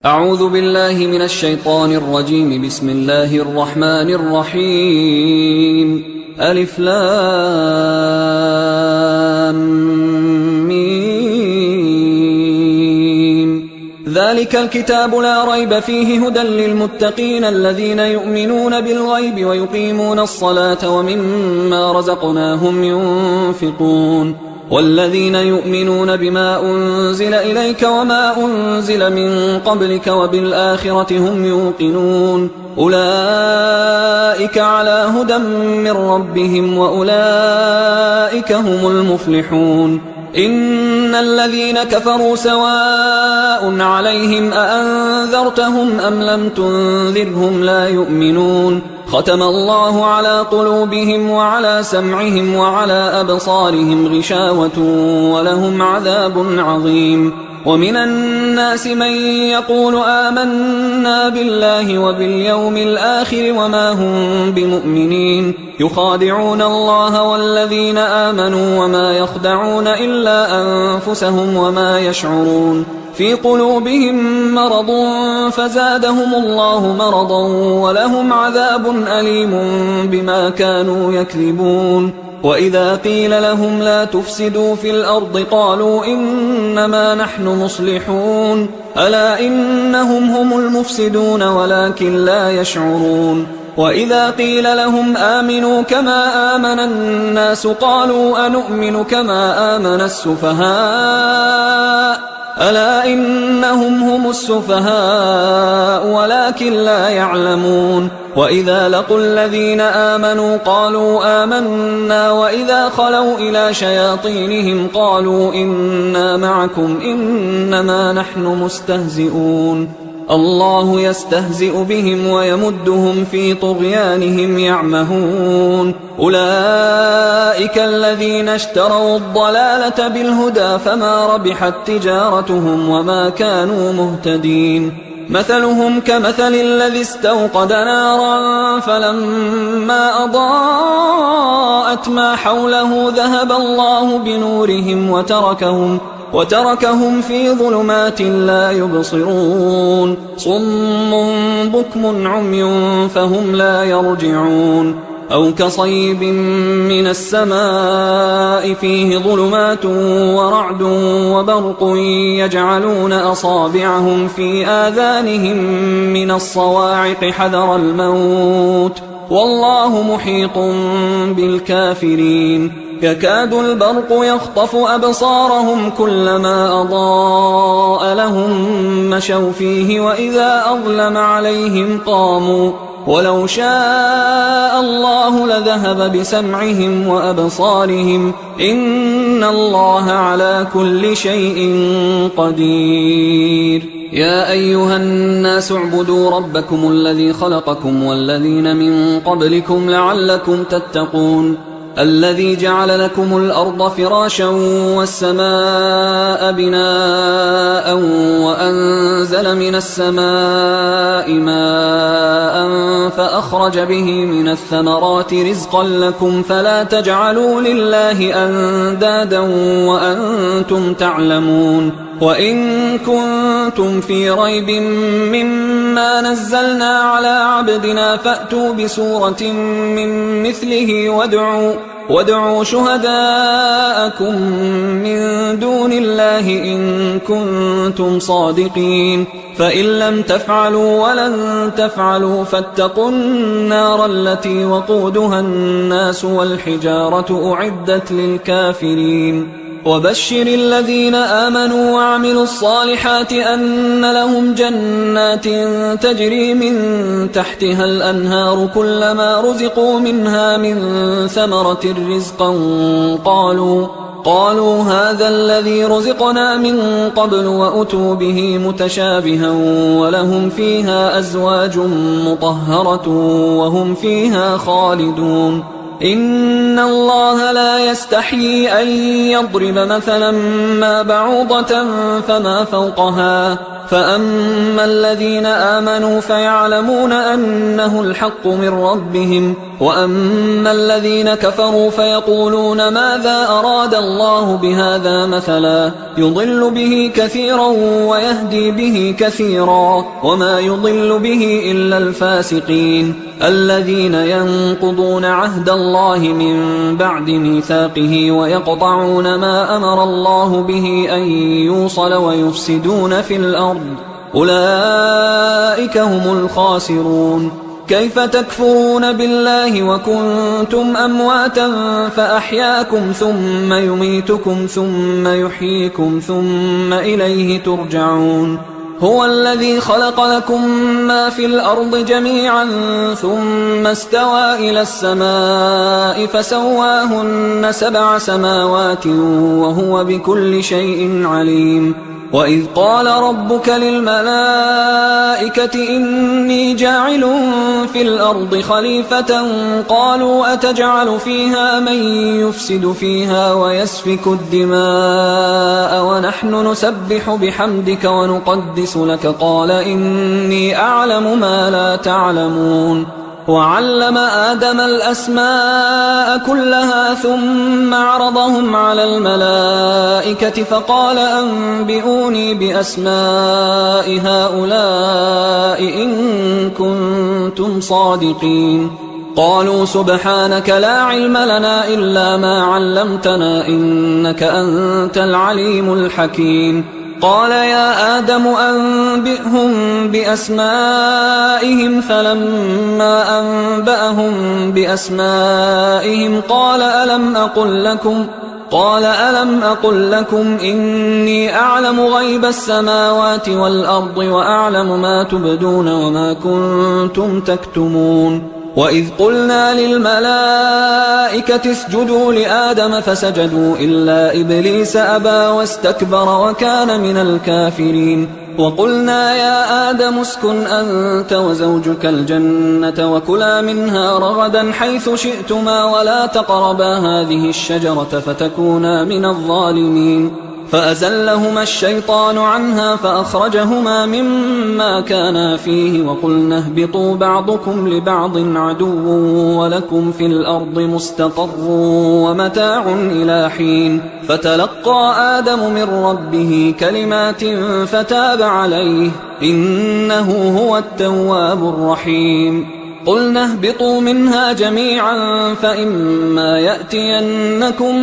أعوذ بالله من الشيطان الرجيم. بسم الله الرحمن الرحيم. ألف لام ميم. ذلك الكتاب لا ريب فيه هدى للمتقين الذين يؤمنون بالغيب ويقيمون الصلاة ومما رزقناهم ينفقون والذين يؤمنون بما أنزل إليك وما أنزل من قبلك وبالآخرة هم يوقنون أولئك على هدى من ربهم وأولئك هم المفلحون. إن الذين كفروا سواء عليهم أأنذرتهم أم لم تنذرهم لا يؤمنون. ختم الله على قلوبهم وعلى سمعهم وعلى أبصارهم غشاوة ولهم عذاب عظيم. ومن الناس من يقول آمنا بالله وباليوم الآخر وما هم بمؤمنين يخادعون الله والذين آمنوا وما يخدعون إلا أنفسهم وما يشعرون. في قلوبهم مرض فزادهم الله مرضا ولهم عذاب أليم بما كانوا يكذبون. وإذا قيل لهم لا تفسدوا في الأرض قالوا إنما نحن مصلحون ألا إنهم هم المفسدون ولكن لا يشعرون. وإذا قيل لهم آمنوا كما آمن الناس قالوا أنؤمن كما آمن السفهاء ألا إنهم هم السفهاء ولكن لا يعلمون. وإذا لقوا الذين آمنوا قالوا آمنا وإذا خلوا إلى شياطينهم قالوا إنا معكم إنما نحن مستهزئون. الله يستهزئ بهم ويمدهم في طغيانهم يعمهون. أولئك الذين اشتروا الضلالة بالهدى فما ربحت تجارتهم وما كانوا مهتدين. مثلهم كمثل الذي استوقد نارا فلما أضاءت ما حوله ذهب الله بنورهم وتركهم في ظلمات لا يبصرون. صم بكم عمي فهم لا يرجعون. أو كصيب من السماء فيه ظلمات ورعد وبرق يجعلون أصابعهم في آذانهم من الصواعق حذر الموت والله محيط بالكافرين. يكاد البرق يخطف أبصارهم كلما أضاء لهم مشوا فيه وإذا أظلم عليهم قاموا ولو شاء الله لذهب بسمعهم وأبصارهم إن الله على كل شيء قدير. يا أيها الناس اعبدوا ربكم الذي خلقكم والذين من قبلكم لعلكم تتقون. الذي جعل لكم الأرض فراشا والسماء بناء وأنزل من السماء ماء فأخرج به من الثمرات رزقا لكم فلا تجعلوا لله أندادا وأنتم تعلمون. وإن كنتم في ريب مما نزلنا على عبدنا فأتوا بسورة من مثله وادعوا شهداءكم من دون الله إن كنتم صادقين. فإن لم تفعلوا ولن تفعلوا فاتقوا النار التي وقودها الناس والحجارة أعدت للكافرين. وبشر الذين آمنوا وعملوا الصالحات أن لهم جنات تجري من تحتها الأنهار كلما رزقوا منها من ثمرة رزقا قالوا هذا الذي رزقنا من قبل وأتوا به متشابها ولهم فيها أزواج مطهرة وهم فيها خالدون. إن الله لا يستحيي أن يضرب مثلا ما بعوضة فما فوقها فأما الذين آمنوا فيعلمون أنه الحق من ربهم وأما الذين كفروا فيقولون ماذا أراد الله بهذا مثلا يضل به كثيرا ويهدي به كثيرا وما يضل به إلا الفاسقين الذين ينقضون عهد الله من بعد ميثاقه ويقطعون ما أمر الله به أن يوصل ويفسدون في الأرض أولئك هم الخاسرون. كيف تكفرون بالله وكنتم أمواتا فأحياكم ثم يميتكم ثم يحييكم ثم إليه ترجعون. هو الذي خلق لكم ما في الأرض جميعا ثم استوى إلى السماء فسواهن 7 سماوات وهو بكل شيء عليم. وإذ قال ربك للملائكة إني جاعل في الأرض خليفة قالوا أتجعل فيها من يفسد فيها ويسفك الدماء ونحن نسبح بحمدك ونقدس لك قال إني أعلم ما لا تعلمون. وعلم آدم الأسماء كلها ثم عرضهم على الملائكة فقال أنبئوني بأسماء هؤلاء إن كنتم صادقين. قالوا سبحانك لا علم لنا إلا ما علمتنا إنك أنت العليم الحكيم. قال يا آدم أنبئهم بأسمائهم فلما أنبأهم بأسمائهم قال ألم أقل لكم إني أعلم غيب السماوات والأرض وأعلم ما تبدون وما كنتم تكتمون. وإذ قلنا للملائكة اسجدوا لآدم فسجدوا إلا إبليس أبى واستكبر وكان من الكافرين. وقلنا يا آدم اسكن أنت وزوجك الجنة وكلا منها رغدا حيث شئتما ولا تقربا هذه الشجرة فتكونا من الظالمين. فأزلهما الشيطان عنها فأخرجهما مما كانا فيه وقلنا اهبطوا بعضكم لبعض عدو ولكم في الأرض مستقر ومتاع إلى حين. فتلقى آدم من ربه كلمات فتاب عليه إنه هو التواب الرحيم. قلنا اهبطوا منها جميعا فإما يأتينكم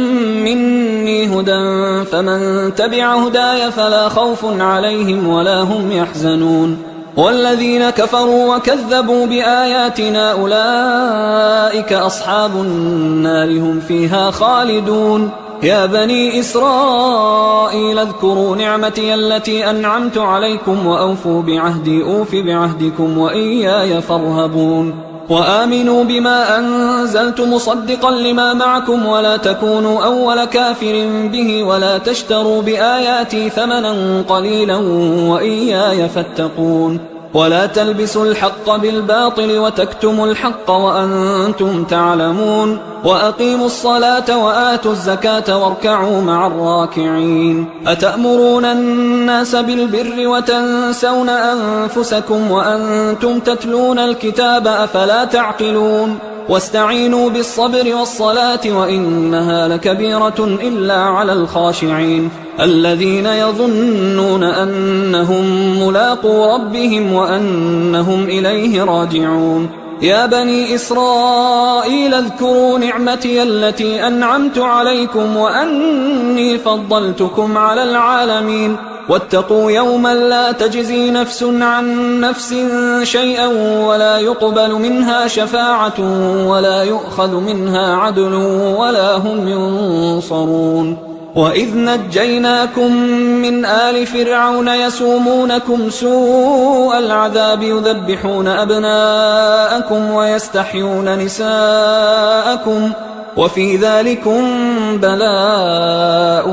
مني هدى فمن تبع هداي فلا خوف عليهم ولا هم يحزنون. والذين كفروا وكذبوا بآياتنا أولئك أصحاب النار هم فيها خالدون. يا بني إسرائيل اذكروا نعمتي التي أنعمت عليكم وأوفوا بعهدي أوف بعهدكم وإياي فارهبون. وآمنوا بما أنزلت مصدقا لما معكم ولا تكونوا أول كافر به ولا تشتروا بآياتي ثمنا قليلا وإياي فاتقون. ولا تلبسوا الحق بالباطل وتكتموا الحق وأنتم تعلمون. وأقيموا الصلاة وآتوا الزكاة واركعوا مع الراكعين. أتأمرون الناس بالبر وتنسون أنفسكم وأنتم تتلون الكتاب أفلا تعقلون. واستعينوا بالصبر والصلاة وإنها لكبيرة إلا على الخاشعين الذين يظنون أنهم ملاقو ربهم وأنهم إليه راجعون. يا بني إسرائيل اذكروا نعمتي التي أنعمت عليكم وأني فضلتكم على العالمين. واتقوا يوما لا تجزي نفس عن نفس شيئا ولا يقبل منها شفاعة ولا يؤخذ منها عدل ولا هم ينصرون. وإذ نجيناكم من آل فرعون يسومونكم سوء العذاب يذبحون أبناءكم ويستحيون نساءكم وفي ذلكم بلاء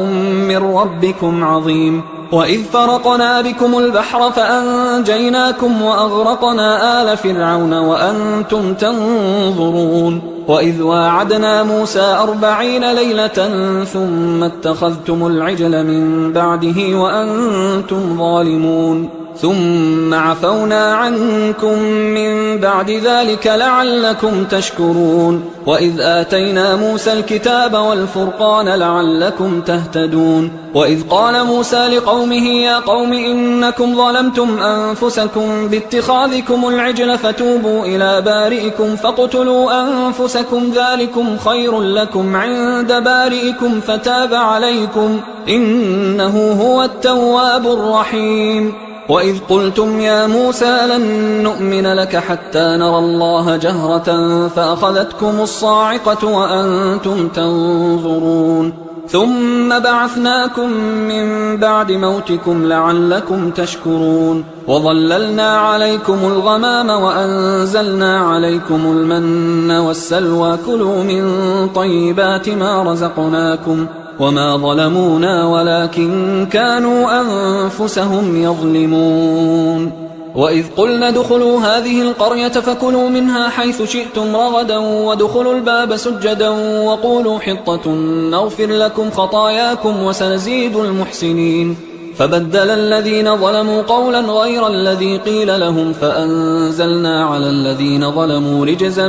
من ربكم عظيم. وإذ فرقنا بكم البحر فأنجيناكم وأغرقنا آل فرعون وأنتم تنظرون. وإذ واعدنا موسى 40 ليلة ثم اتخذتم العجل من بعده وأنتم ظالمون. ثم عفونا عنكم من بعد ذلك لعلكم تشكرون وإذ آتينا موسى الكتاب والفرقان لعلكم تهتدون وإذ قال موسى لقومه يا قوم إنكم ظلمتم أنفسكم باتخاذكم العجل فتوبوا إلى بارئكم فاقتلوا أنفسكم ذلكم خير لكم عند بارئكم فتاب عليكم إنه هو التواب الرحيم وإذ قلتم يا موسى لن نؤمن لك حتى نرى الله جهرة فأخذتكم الصاعقة وأنتم تنظرون ثم بعثناكم من بعد موتكم لعلكم تشكرون وظللنا عليكم الغمام وأنزلنا عليكم المن والسلوى كلوا من طيبات ما رزقناكم وما ظلمونا ولكن كانوا أنفسهم يظلمون وإذ قلنا ادخلوا هذه القرية فكلوا منها حيث شئتم رغدا وادخلوا الباب سجدا وقولوا حطة نغفر لكم خطاياكم وسنزيد المحسنين فبدل الذين ظلموا قولا غير الذي قيل لهم فأنزلنا على الذين ظلموا رجزا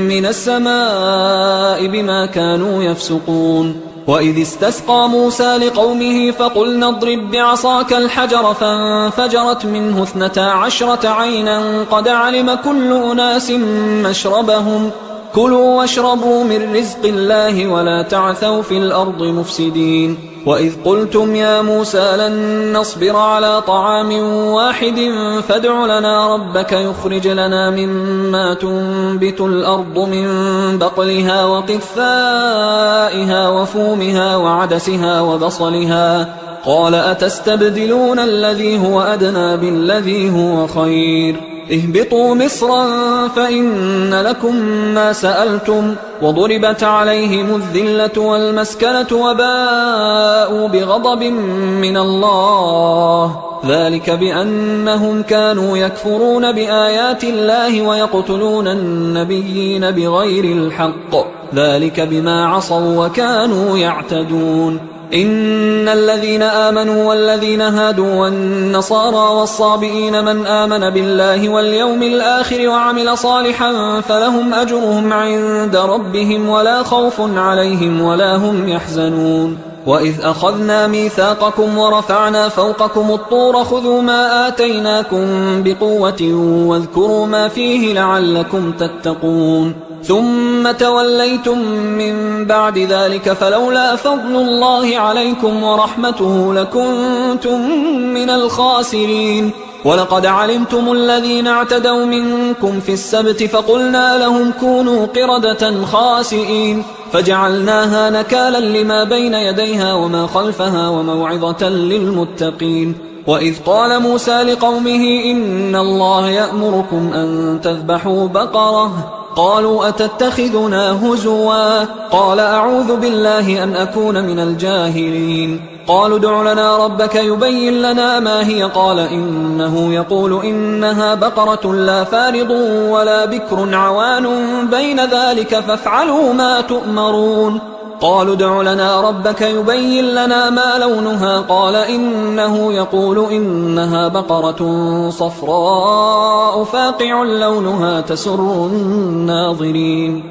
من السماء بما كانوا يفسقون وإذ استسقى موسى لقومه فقلنا اضرب بعصاك الحجر فانفجرت منه 12 عينا قد علم كل أناس مشربهم كلوا واشربوا من رزق الله ولا تعثوا في الأرض مفسدين وإذ قلتم يا موسى لن نصبر على طعام واحد فادع لنا ربك يخرج لنا مما تنبت الأرض من بقلها وقثائها وفومها وعدسها وبصلها قال أتستبدلون الذي هو أدنى بالذي هو خير اهبطوا مصرا فإن لكم ما سألتم وضربت عليهم الذلة والمسكنة وباءوا بغضب من الله ذلك بأنهم كانوا يكفرون بآيات الله ويقتلون النبيين بغير الحق ذلك بما عصوا وكانوا يعتدون إن الذين آمنوا والذين هادوا والنصارى والصابئين من آمن بالله واليوم الآخر وعمل صالحا فلهم أجرهم عند ربهم ولا خوف عليهم ولا هم يحزنون وإذ أخذنا ميثاقكم ورفعنا فوقكم الطور خذوا ما آتيناكم بقوة واذكروا ما فيه لعلكم تتقون ثم توليتم من بعد ذلك فلولا فضل الله عليكم ورحمته لكنتم من الخاسرين ولقد علمتم الذين اعتدوا منكم في السبت فقلنا لهم كونوا قردة خاسئين فجعلناها نكالا لما بين يديها وما خلفها وموعظة للمتقين وإذ قال موسى لقومه إن الله يأمركم أن تذبحوا بقرة قالوا أتتخذنا هزوا قال أعوذ بالله أن أكون من الجاهلين قالوا ادع لنا ربك يبين لنا ما هي قال إنه يقول إنها بقرة لا فارض ولا بكر عوان بين ذلك فافعلوا ما تؤمرون قالوا ادع لنا ربك يبين لنا ما لونها قال إنه يقول إنها بقرة صفراء فاقع لونها تسر الناظرين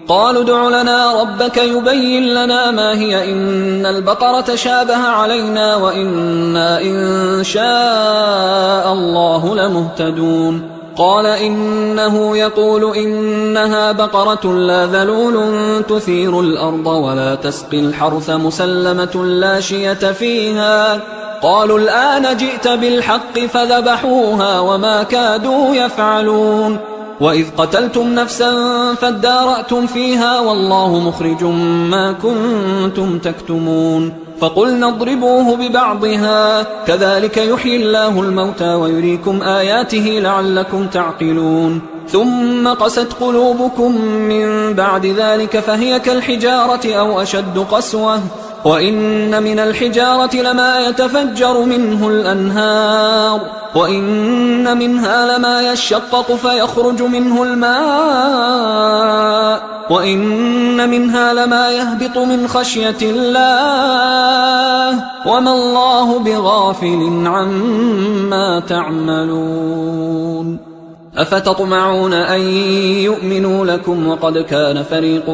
قالوا ادع لنا ربك يبين لنا ما هي إن البقرة شابه علينا وإنا إن شاء الله لمهتدون قال إنه يقول إنها بقرة لا ذلول تثير الأرض ولا تسقي الحرث مسلمة لا شية فيها قالوا الآن جئت بالحق فذبحوها وما كادوا يفعلون وإذ قتلتم نفسا فادارأتم فيها والله مخرج ما كنتم تكتمون فقلنا اضربوه ببعضها كذلك يحيي الله الموتى ويريكم آياته لعلكم تعقلون ثم قست قلوبكم من بعد ذلك فهي كالحجارة أو أشد قسوة وإن من الحجارة لما يتفجر منه الأنهار وإن منها لما يشقق فيخرج منه الماء وإن منها لما يهبط من خشية الله وما الله بغافل عما تعملون أفتطمعون أن يؤمنوا لكم وقد كان فريق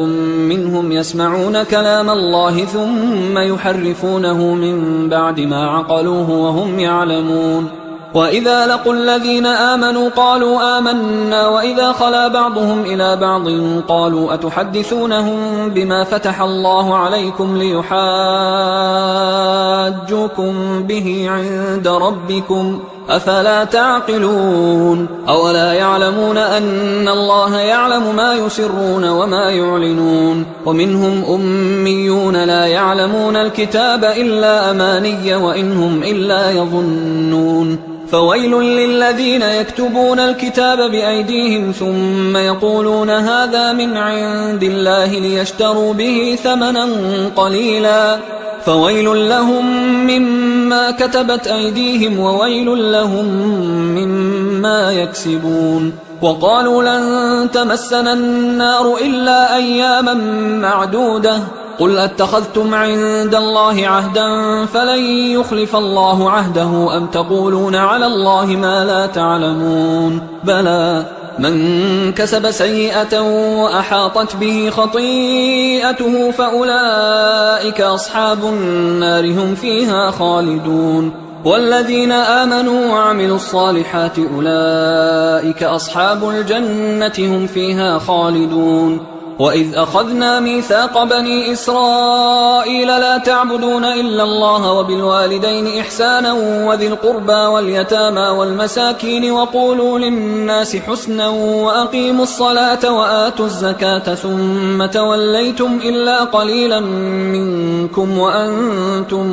منهم يسمعون كلام الله ثم يحرفونه من بعد ما عقلوه وهم يعلمون وإذا لقوا الذين آمنوا قالوا آمنا وإذا خلا بعضهم إلى بعض قالوا أتحدثونهم بما فتح الله عليكم ليحاجوكم به عند ربكم أفلا تعقلون أولا يعلمون أن الله يعلم ما يسرون وما يعلنون ومنهم أميون لا يعلمون الكتاب إلا أماني وإنهم إلا يظنون فويل للذين يكتبون الكتاب بأيديهم ثم يقولون هذا من عند الله ليشتروا به ثمنا قليلا فويل لهم مما كتبت أيديهم وويل لهم مما يكسبون وقالوا لن تمسنا النار إلا أياما معدودة قل أتخذتم عند الله عهدا فلن يخلف الله عهده أم تقولون على الله ما لا تعلمون بلى من كسب سيئة وأحاطت به خطيئته فأولئك أصحاب النار هم فيها خالدون والذين آمنوا وعملوا الصالحات أولئك أصحاب الجنة هم فيها خالدون وإذ أخذنا ميثاق بني إسرائيل لا تعبدون إلا الله وبالوالدين إحسانا وذي القربى واليتامى والمساكين وقولوا للناس حسنا وأقيموا الصلاة وآتوا الزكاة ثم توليتم إلا قليلا منكم وأنتم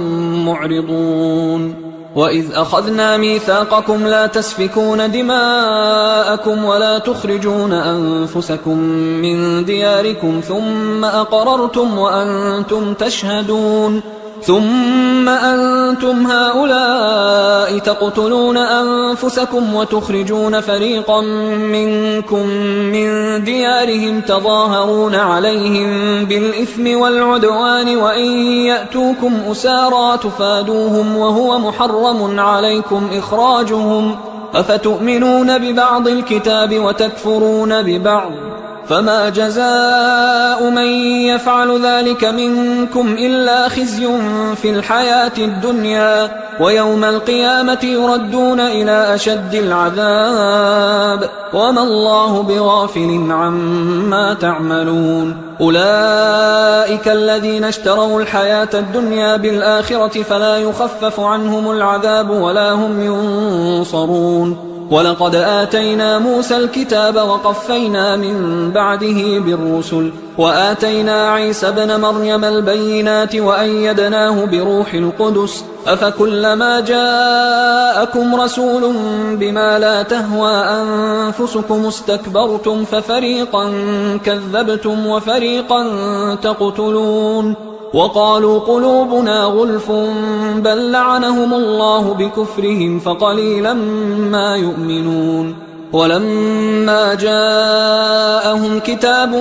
معرضون وإذ أخذنا ميثاقكم لا تسفكون دماءكم ولا تخرجون أنفسكم من دياركم ثم أقررتم وأنتم تشهدون ثم أنتم هؤلاء تقتلون أنفسكم وتخرجون فريقا منكم من ديارهم تظاهرون عليهم بالإثم والعدوان وإن يأتوكم أسارى تفادوهم وهو محرم عليكم إخراجهم أفتؤمنون ببعض الكتاب وتكفرون ببعض فما جزاء من يفعل ذلك منكم إلا خزي في الحياة الدنيا ويوم القيامة يردون إلى أشد العذاب وما الله بغافل عما تعملون أولئك الذين اشتروا الحياة الدنيا بالآخرة فلا يخفف عنهم العذاب ولا هم ينصرون ولقد آتينا موسى الكتاب وقفينا من بعده بالرسل وآتينا عيسى ابن مريم البينات وأيدناه بروح القدس أفكلما جاءكم رسول بما لا تهوى أنفسكم استكبرتم ففريقا كذبتم وفريقا تقتلون وقالوا قلوبنا غلف بل لعنهم الله بكفرهم فقليلا ما يؤمنون ولما جاءهم كتاب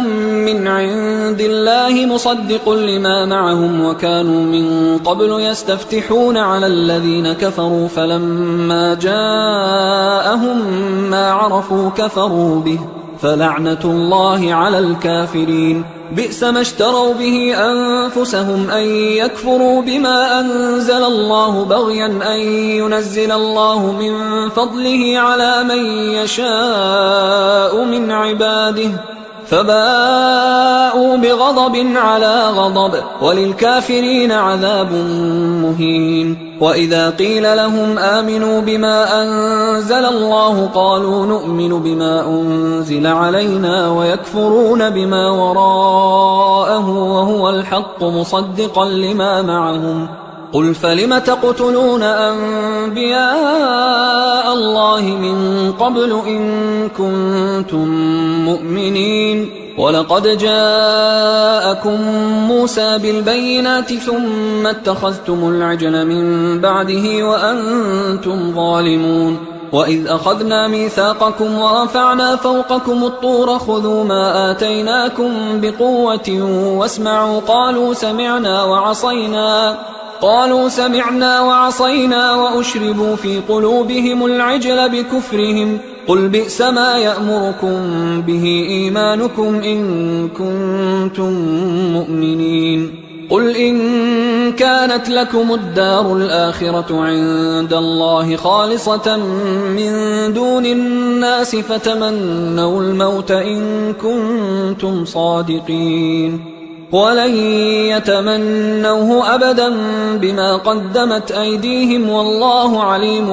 من عند الله مصدق لما معهم وكانوا من قبل يستفتحون على الذين كفروا فلما جاءهم ما عرفوا كفروا به فلعنة الله على الكافرين بئس ما اشتروا به أنفسهم أن يكفروا بما أنزل الله بغيا أن ينزل الله من فضله على من يشاء من عباده فباءوا بغضب على غضب وللكافرين عذاب مهين وإذا قيل لهم آمنوا بما أنزل الله قالوا نؤمن بما أنزل علينا ويكفرون بما وراءه وهو الحق مصدقا لما معهم قل فلم تقتلون أنبياء الله من قبل إن كنتم مؤمنين ولقد جاءكم موسى بالبينات ثم اتخذتم العجل من بعده وأنتم ظالمون وإذ أخذنا ميثاقكم ورفعنا فوقكم الطور خذوا ما آتيناكم بقوة واسمعوا قالوا سمعنا وعصينا وأشربوا في قلوبهم العجل بكفرهم قل بئس ما يأمركم به إيمانكم إن كنتم مؤمنين قل إن كانت لكم الدار الآخرة عند الله خالصة من دون الناس فتمنوا الموت إن كنتم صادقين ولن يتمنوه أبدا بما قدمت أيديهم والله عليم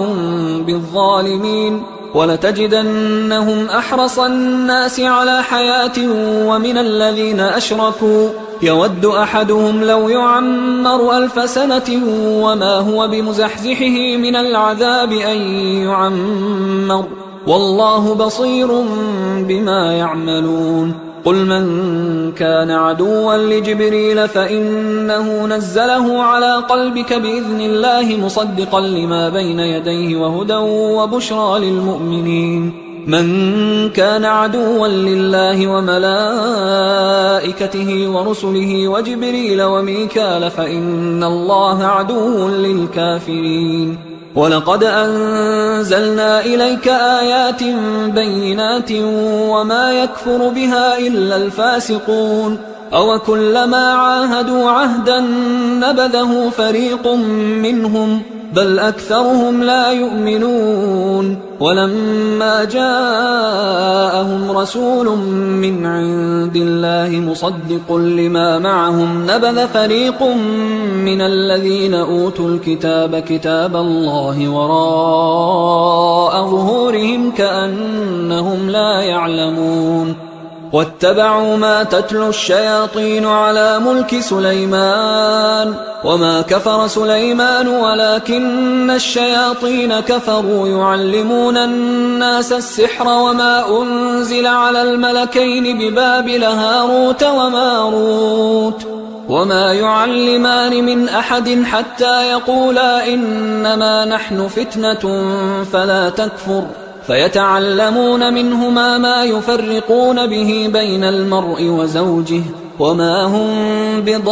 بالظالمين ولتجدنهم أحرص الناس على حياة ومن الذين أشركوا يود أحدهم لو يعمر 1000 سنة وما هو بمزحزحه من العذاب أن يعمر والله بصير بما يعملون قل من كان عدوا لجبريل فإنه نزله على قلبك بإذن الله مصدقا لما بين يديه وهدى وبشرى للمؤمنين من كان عدوا لله وملائكته ورسله وجبريل وميكال فإن الله عدو للكافرين ولقد أنزلنا إليك آيات بينات وما يكفر بها إلا الفاسقون أوكلما عاهدوا عهدا نبذه فريق منهم بل أكثرهم لا يؤمنون ولما جاءهم رسول من عند الله مصدق لما معهم نبذ فريق من الذين أوتوا الكتاب كتاب الله وراء ظهورهم كأنهم لا يعلمون واتبعوا ما تتلو الشياطين على ملك سليمان وما كفر سليمان ولكن الشياطين كفروا يعلمون الناس السحر وما أنزل على الملكين ببابل هاروت وماروت وما يعلمان من أحد حتى يقولا إنما نحن فتنة فلا تكفر فيتعلمون منهما ما يفرقون به بين المرء وزوجه وما هم بضارين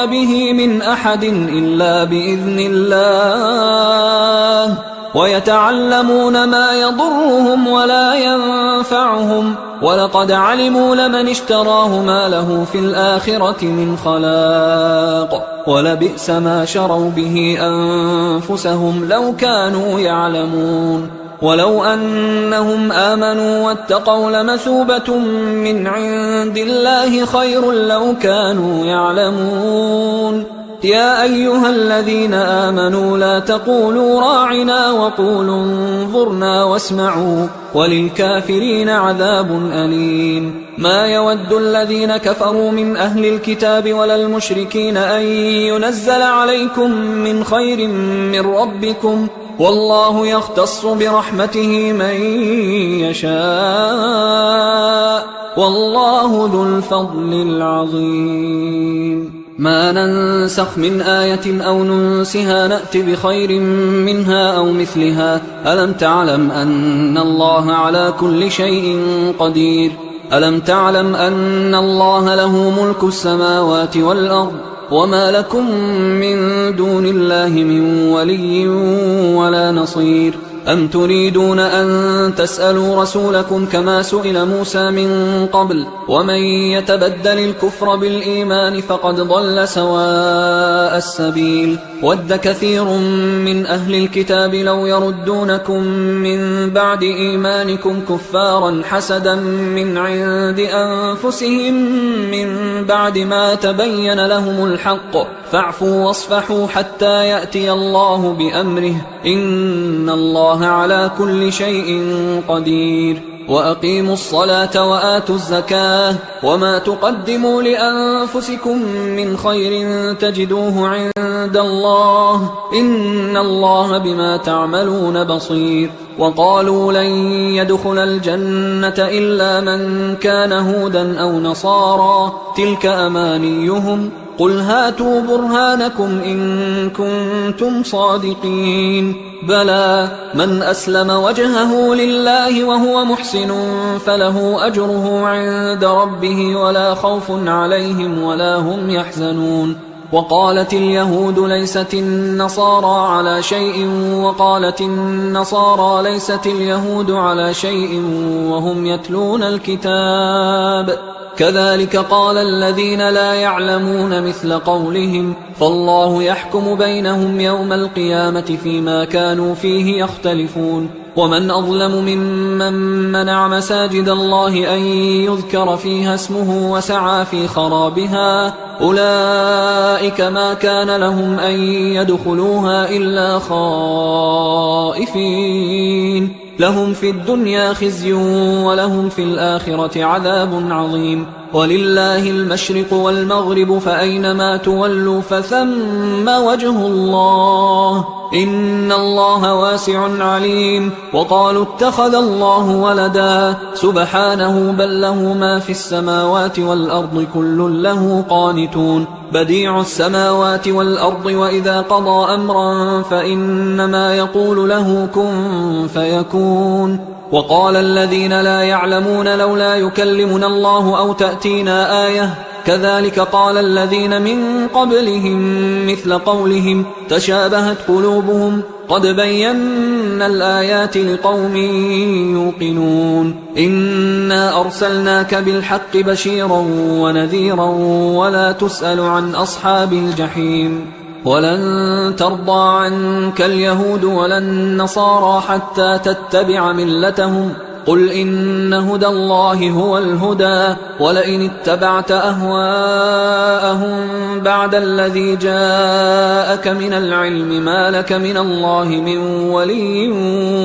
به من أحد إلا بإذن الله ويتعلمون ما يضرهم ولا ينفعهم ولقد علموا لمن اشتراه ما له في الآخرة من خلاق ولبئس ما شروا به أنفسهم لو كانوا يعلمون ولو أنهم آمنوا واتقوا لمثوبة من عند الله خير لو كانوا يعلمون يا أيها الذين آمنوا لا تقولوا راعنا وقولوا انظرنا واسمعوا وللكافرين عذاب أليم ما يود الذين كفروا من أهل الكتاب ولا المشركين أن ينزل عليكم من خير من ربكم والله يختص برحمته من يشاء والله ذو الفضل العظيم ما ننسخ من آية أو ننسها نأت بخير منها أو مثلها ألم تعلم أن الله على كل شيء قدير ألم تعلم أن الله له ملك السماوات والأرض وما لكم من دون الله من ولي ولا نصير أم تريدون أن تسألوا رسولكم كما سئل موسى من قبل ومن يتبدل الكفر بالإيمان فقد ضل سواء السبيل ود كثير من أهل الكتاب لو يردونكم من بعد إيمانكم كفارا حسدا من عند أنفسهم من بعد ما تبين لهم الحق فاعفوا واصفحوا حتى يأتي الله بأمره إن الله على كل شيء قدير وأقيموا الصلاة وآتوا الزكاة وما تقدموا لأنفسكم من خير تجدوه عند الله إن الله بما تعملون بصير وقالوا لن يدخل الجنة إلا من كان هودا أو نصارى تلك أمانيهم قل هاتوا برهانكم إن كنتم صادقين بلى من أسلم وجهه لله وهو محسن فله أجره عند ربه ولا خوف عليهم ولا هم يحزنون وقالت اليهود ليست النصارى على شيء وقالت النصارى ليست اليهود على شيء وهم يتلون الكتاب كذلك قال الذين لا يعلمون مثل قولهم فالله يحكم بينهم يوم القيامة فيما كانوا فيه يختلفون ومن أظلم ممن منع مساجد الله أن يذكر فيها اسمه وسعى في خرابها أولئك ما كان لهم أن يدخلوها إلا خائفين لهم في الدنيا خزي ولهم في الآخرة عذاب عظيم ولله المشرق والمغرب فأينما تولوا فثم وجه الله إن الله واسع عليم وقالوا اتخذ الله ولدا سبحانه بل له ما في السماوات والأرض كل له قانتون بديع السماوات والأرض وإذا قضى أمرا فإنما يقول له كن فيكون وقال الذين لا يعلمون لولا يكلمنا الله أو تأتينا آية كذلك قال الذين من قبلهم مثل قولهم تشابهت قلوبهم قد بينا الآيات لقوم يوقنون إنا أرسلناك بالحق بشيرا ونذيرا ولا تسأل عن أصحاب الجحيم ولن ترضى عنك اليهود ولا النصارى حتى تتبع ملتهم قل إن هدى الله هو الهدى ولئن اتبعت أهواءهم بعد الذي جاءك من العلم ما لك من الله من ولي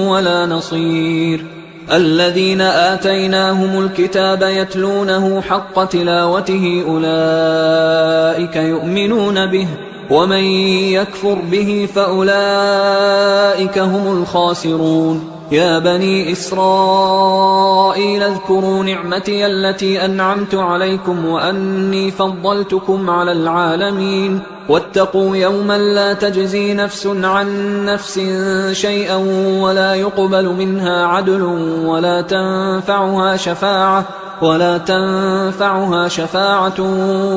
ولا نصير الذين آتيناهم الكتاب يتلونه حق تلاوته أولئك يؤمنون به ومن يكفر به فأولئك هم الخاسرون يا بني إسرائيل اذكروا نعمتي التي أنعمت عليكم وأني فضلتكم على العالمين واتقوا يوما لا تجزي نفس عن نفس شيئا ولا يقبل منها عدل ولا تنفعها شفاعة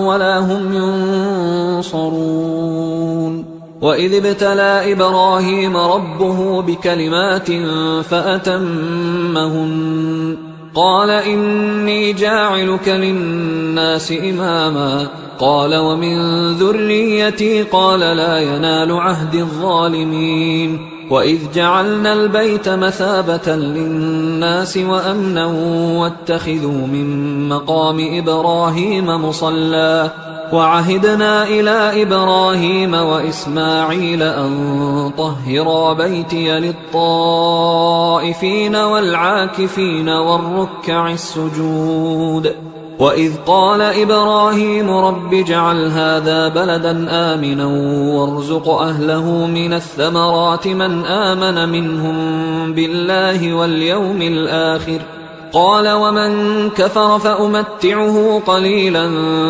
ولا هم ينصرون وإذ ابتلى إبراهيم ربه بكلمات فأتمهن قال إني جاعلك للناس إماما قال ومن ذريتي قال لا ينال عهد الظالمين وإذ جعلنا البيت مثابة للناس وأمنا واتخذوا من مقام إبراهيم مصلى وعهدنا إلى إبراهيم وإسماعيل أن طهرا بيتي للطائفين والعاكفين والركع السجود وإذ قال إبراهيم رب اجعل هذا بلدا آمنا وارزق أهله من الثمرات من آمن منهم بالله واليوم الآخر قال ومن كفر فأمتعه قليلا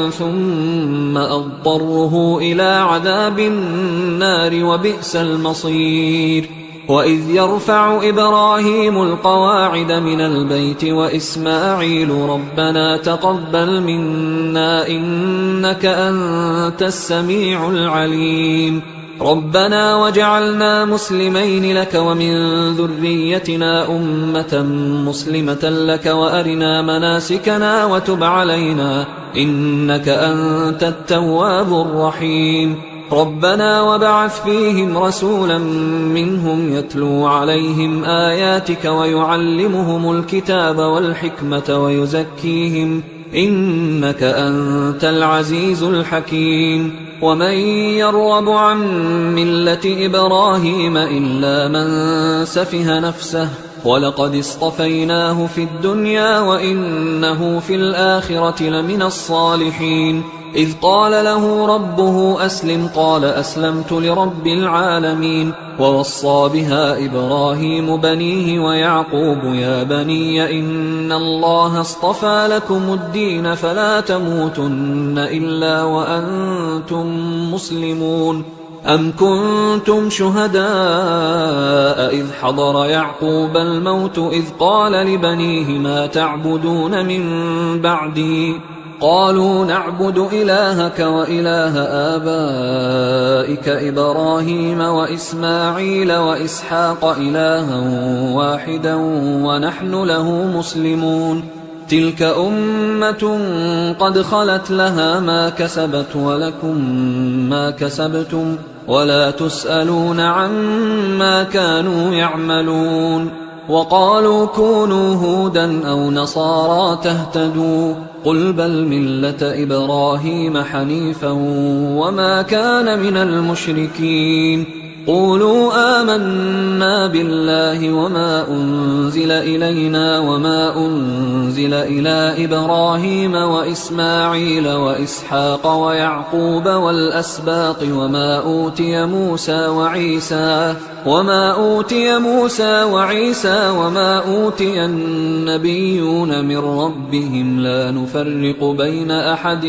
ثم أضطره إلى عذاب النار وبئس المصير وإذ يرفع إبراهيم القواعد من البيت وإسماعيل ربنا تقبل منا إنك أنت السميع العليم ربنا وجعلنا مسلمين لك ومن ذريتنا أمة مسلمة لك وأرنا مناسكنا وتب علينا إنك أنت التواب الرحيم ربنا وابعث فيهم رسولا منهم يتلو عليهم آياتك ويعلمهم الكتاب والحكمة ويزكيهم إنك أنت العزيز الحكيم ومن يرغب عن ملة إبراهيم إلا من سفه نفسه ولقد اصطفيناه في الدنيا وإنه في الآخرة لمن الصالحين إذ قال له ربه أسلم قال أسلمت لرب العالمين. ووصى بها إبراهيم بنيه ويعقوب يا بني إن الله اصطفى لكم الدين فلا تموتن إلا وأنتم مسلمون. أم كنتم شهداء إذ حضر يعقوب الموت إذ قال لبنيه ما تعبدون من بعدي قالوا نعبد إلهك وإله آبائك إبراهيم وإسماعيل وإسحاق إلها واحدا ونحن له مسلمون. تلك أمة قد خلت لها ما كسبت ولكم ما كسبتم ولا تسألون عما كانوا يعملون. وقالوا كونوا هودا أو نصارى تهتدوا قل بل ملة إبراهيم حنيفا وما كان من المشركين. قولوا آمنا بالله وما أنزل إلينا وما أنزل إلى إبراهيم وإسماعيل وإسحاق ويعقوب والأسباط وما أوتي موسى وعيسى وما أوتي النبيون من ربهم لا نفرق بين أحد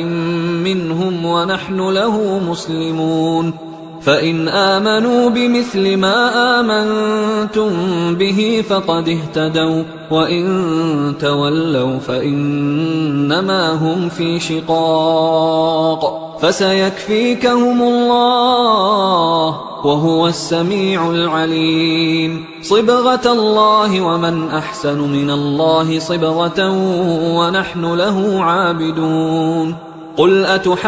منهم ونحن له مسلمون. فإن آمنوا بمثل ما آمنتم به فقد اهتدوا وإن تولوا فإنما هم في شقاق فسيكفيكهم الله وهو السميع العليم. صبغة الله ومن أحسن من الله صبغة ونحن له عابدون. قل أتحاجوننا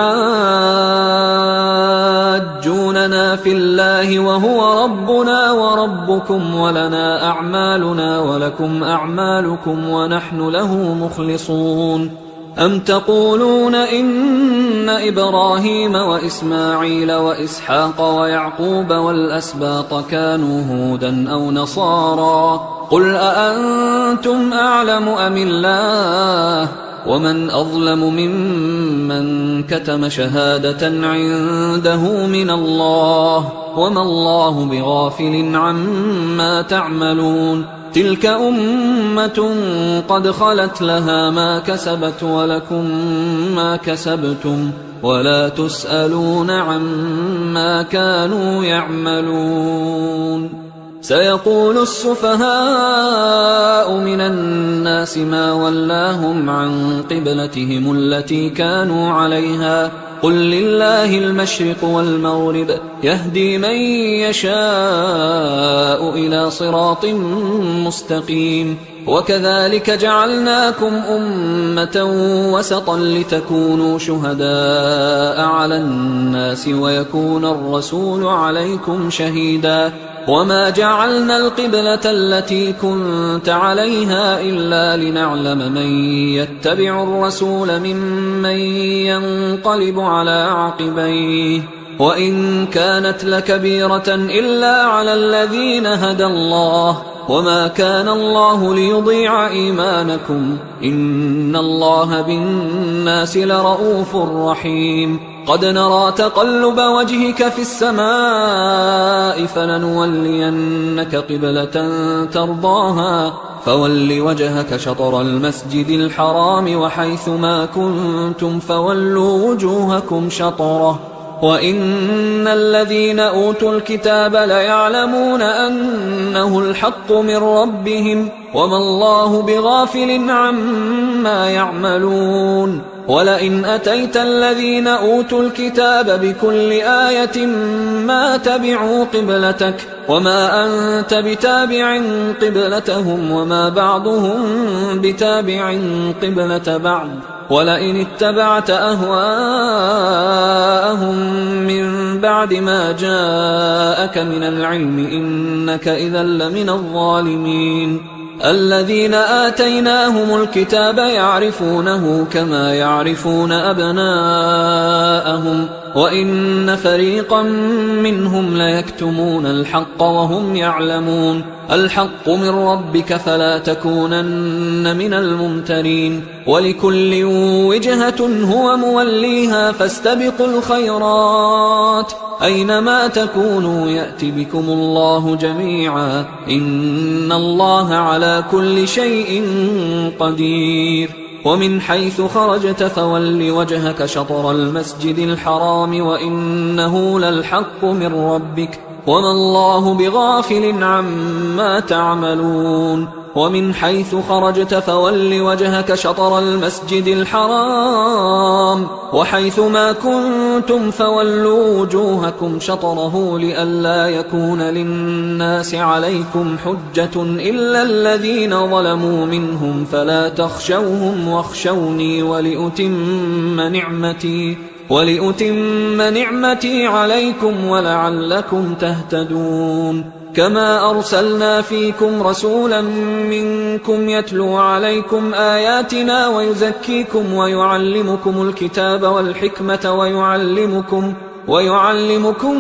في الله وهو ربنا وربكم ولنا أعمالنا ولكم أعمالكم ونحن له مخلصون. أم تقولون إن إبراهيم وإسماعيل وإسحاق ويعقوب والأسباط كانوا هودا أو نصارى قل أأنتم أعلم أم الله ومن أظلم ممن كتم شهادة عنده من الله وما الله بغافل عما تعملون. تلك أمة قد خلت لها ما كسبت ولكم ما كسبتم ولا تسألون عما كانوا يعملون. سيقول السفهاء من الناس ما ولاهم عن قبلتهم التي كانوا عليها قل لله المشرق والمغرب يهدي من يشاء إلى صراط مستقيم. وكذلك جعلناكم أمة وسطا لتكونوا شهداء على الناس ويكون الرسول عليكم شهيدا. وما جعلنا القبلة التي كنت عليها إلا لنعلم من يتبع الرسول ممن ينقلب على عقبيه وإن كانت لكبيرة إلا على الذين هدى الله وما كان الله ليضيع إيمانكم إن الله بالناس لرؤوف رحيم. قد نرى تقلب وجهك في السماء فلنولينك قبلة ترضاها فول وجهك شطر المسجد الحرام وحيث ما كنتم فولوا وجوهكم شطره وإن الذين أوتوا الكتاب ليعلمون أنه الحق من ربهم وما الله بغافل عما يعملون. ولئن أتيت الذين أوتوا الكتاب بكل آية ما تبعوا قبلتك وما أنت بتابع قبلتهم وما بعضهم بتابع قبلة بعض ولئن اتبعت أهواءهم من بعد ما جاءك من العلم إنك إذا لمن الظالمين. الذين آتيناهم الكتاب يعرفونه كما يعرفون أبناءهم وإن فريقا منهم ليكتمون الحق وهم يعلمون الحق من ربك فلا تكونن من الممترين ولكل وجهة هو موليها فاستبقوا الخيرات أينما تكونوا يأت بكم الله جميعا إن الله على كل شيء قدير ومن حيث خرجت فول وجهك شطر المسجد الحرام وإنه للحق من ربك وما الله بغافل عما تعملون ومن حيث خرجت فول وجهك شطر المسجد الحرام وحيث ما كنتم فولوا وجوهكم شطره لئلا يكون للناس عليكم حجة إلا الذين ظلموا منهم فلا تخشوهم واخشوني ولأتم نعمتي عليكم ولعلكم تهتدون كما أرسلنا فيكم رسولا منكم يتلو عليكم آياتنا ويزكيكم ويعلمكم الكتاب والحكمة ويعلمكم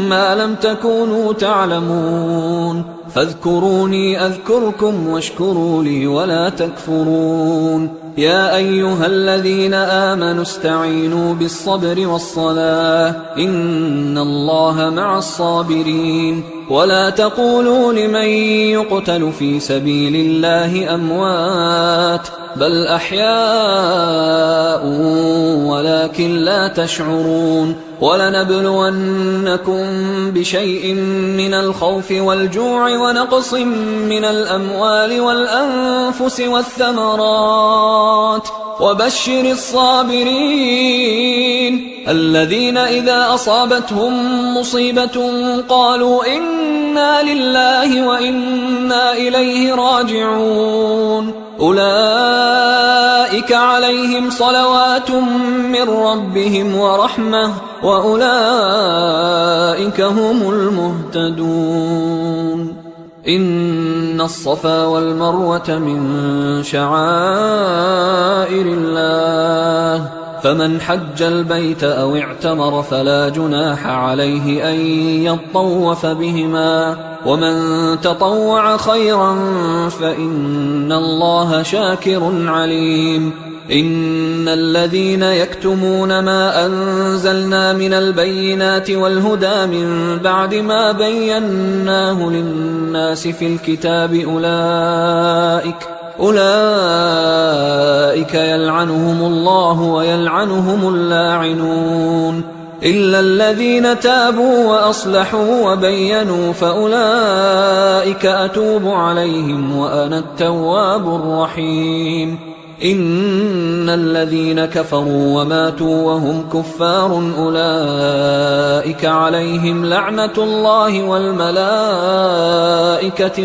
ما لم تكونوا تعلمون فاذكروني أذكركم واشكروا لي ولا تكفرون يا أيها الذين آمنوا استعينوا بالصبر والصلاة إن الله مع الصابرين ولا تقولوا لمن يقتل في سبيل الله أموات بل أحياء ولكن لا تشعرون ولنبلونكم بشيء من الخوف والجوع ونقص من الأموال والأنفس والثمرات وبشر الصابرين الذين إذا أصابتهم مصيبة قالوا إنا لله وإنا إليه راجعون أولئك عليهم صلوات من ربهم ورحمة وأولئك هم المهتدون إن الصفا والمروة من شعائر الله فمن حج البيت أو اعتمر فلا جناح عليه أن يطوف بهما ومن تطوع خيرا فإن الله شاكر عليم إن الذين يكتمون ما أنزلنا من البينات والهدى من بعد ما بيناه للناس في الكتاب أولئك يلعنهم الله ويلعنهم اللاعنون إلا الذين تابوا وأصلحوا وبينوا فأولئك أتوب عليهم وأنا التواب الرحيم إن الذين كفروا وماتوا وهم كفار أولئك عليهم لعنة الله والملائكة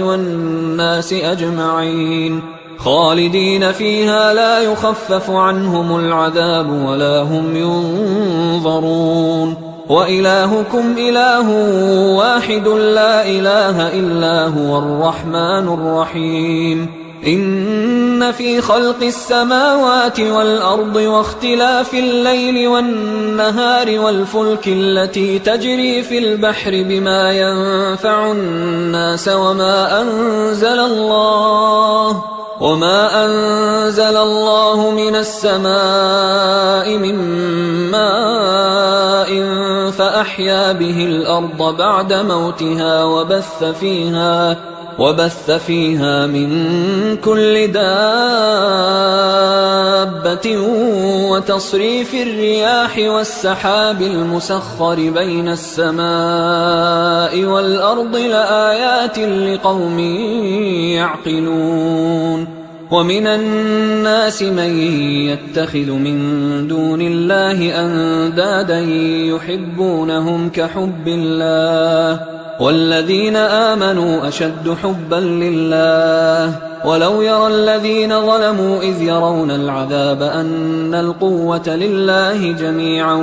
والناس أجمعين خالدين فيها لا يخفف عنهم العذاب ولا هم ينظرون وإلهكم إله واحد لا إله إلا هو الرحمن الرحيم إن في خلق السماوات والأرض واختلاف الليل والنهار والفلك التي تجري في البحر بما ينفع الناس وما أنزل الله من السماء من ماء فأحيا به الأرض بعد موتها وبث فيها من كل دابة وتصريف الرياح والسحاب المسخر بين السماء والأرض لآيات لقوم يعقلون ومن الناس من يتخذ من دون الله أندادا يحبونهم كحب الله والذين آمنوا أشد حبا لله ولو يرى الذين ظلموا إذ يرون العذاب أن القوة لله جميعا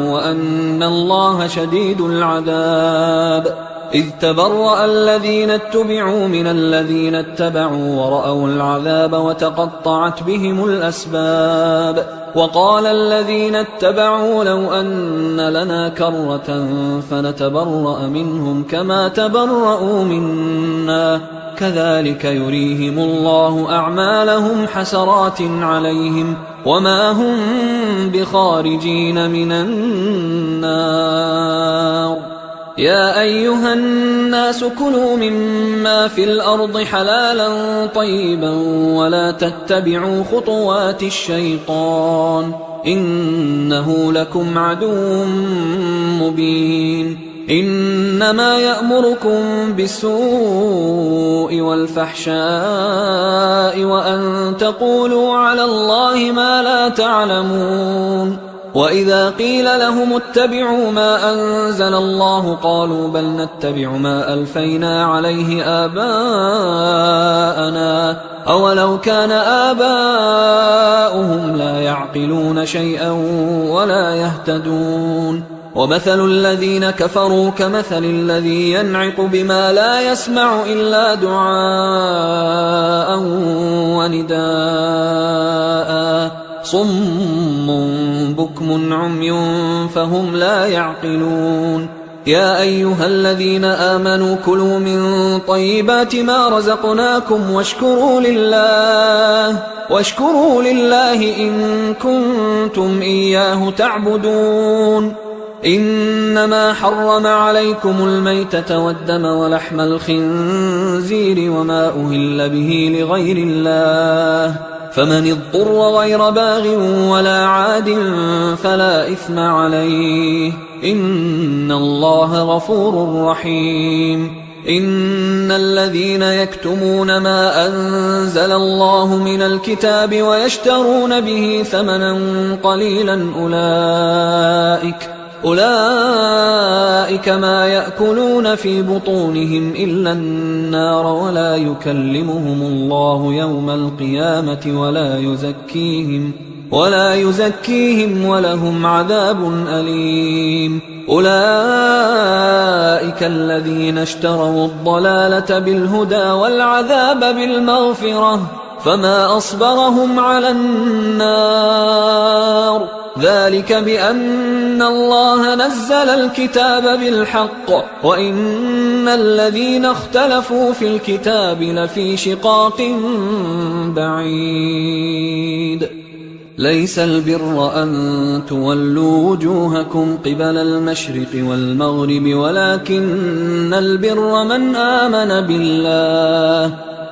وأن الله شديد العذاب إذ تبرأ الذين اتبعوا من الذين اتبعوا ورأوا العذاب وتقطعت بهم الأسباب وقال الذين اتبعوا لو أن لنا كرة فنتبرأ منهم كما تبرأوا منا كذلك يريهم الله أعمالهم حسرات عليهم وما هم بخارجين من النار يا أيها الناس كلوا مما في الأرض حلالا طيبا ولا تتبعوا خطوات الشيطان إنه لكم عدو مبين إنما يأمركم بالسوء والفحشاء وأن تقولوا على الله ما لا تعلمون وإذا قيل لهم اتبعوا ما أنزل الله قالوا بل نتبع ما ألفينا عليه آباءنا أولو كان آباؤهم لا يعقلون شيئا ولا يهتدون ومثل الذين كفروا كمثل الذي ينعق بما لا يسمع إلا دعاء ونداء صم بكم عمي فهم لا يعقلون يا أيها الذين آمنوا كلوا من طيبات ما رزقناكم واشكروا لله إن كنتم إياه تعبدون إنما حرم عليكم الميتة والدم ولحم الخنزير وما أهل به لغير الله فمن اضطر غير باغ ولا عاد فلا إثم عليه إن الله غفور رحيم إن الذين يكتمون ما أنزل الله من الكتاب ويشترون به ثمنا قليلا أولئك ما يأكلون في بطونهم إلا النار ولا يكلمهم الله يوم القيامة ولا يزكيهم ولهم عذاب أليم أولئك الذين اشتروا الضلالة بالهدى والعذاب بالمغفرة فما أصبرهم على النار ذلك بأن الله نزل الكتاب بالحق وإن الذين اختلفوا في الكتاب لفي شقاق بعيد ليس البر أن تولوا وجوهكم قبل المشرق والمغرب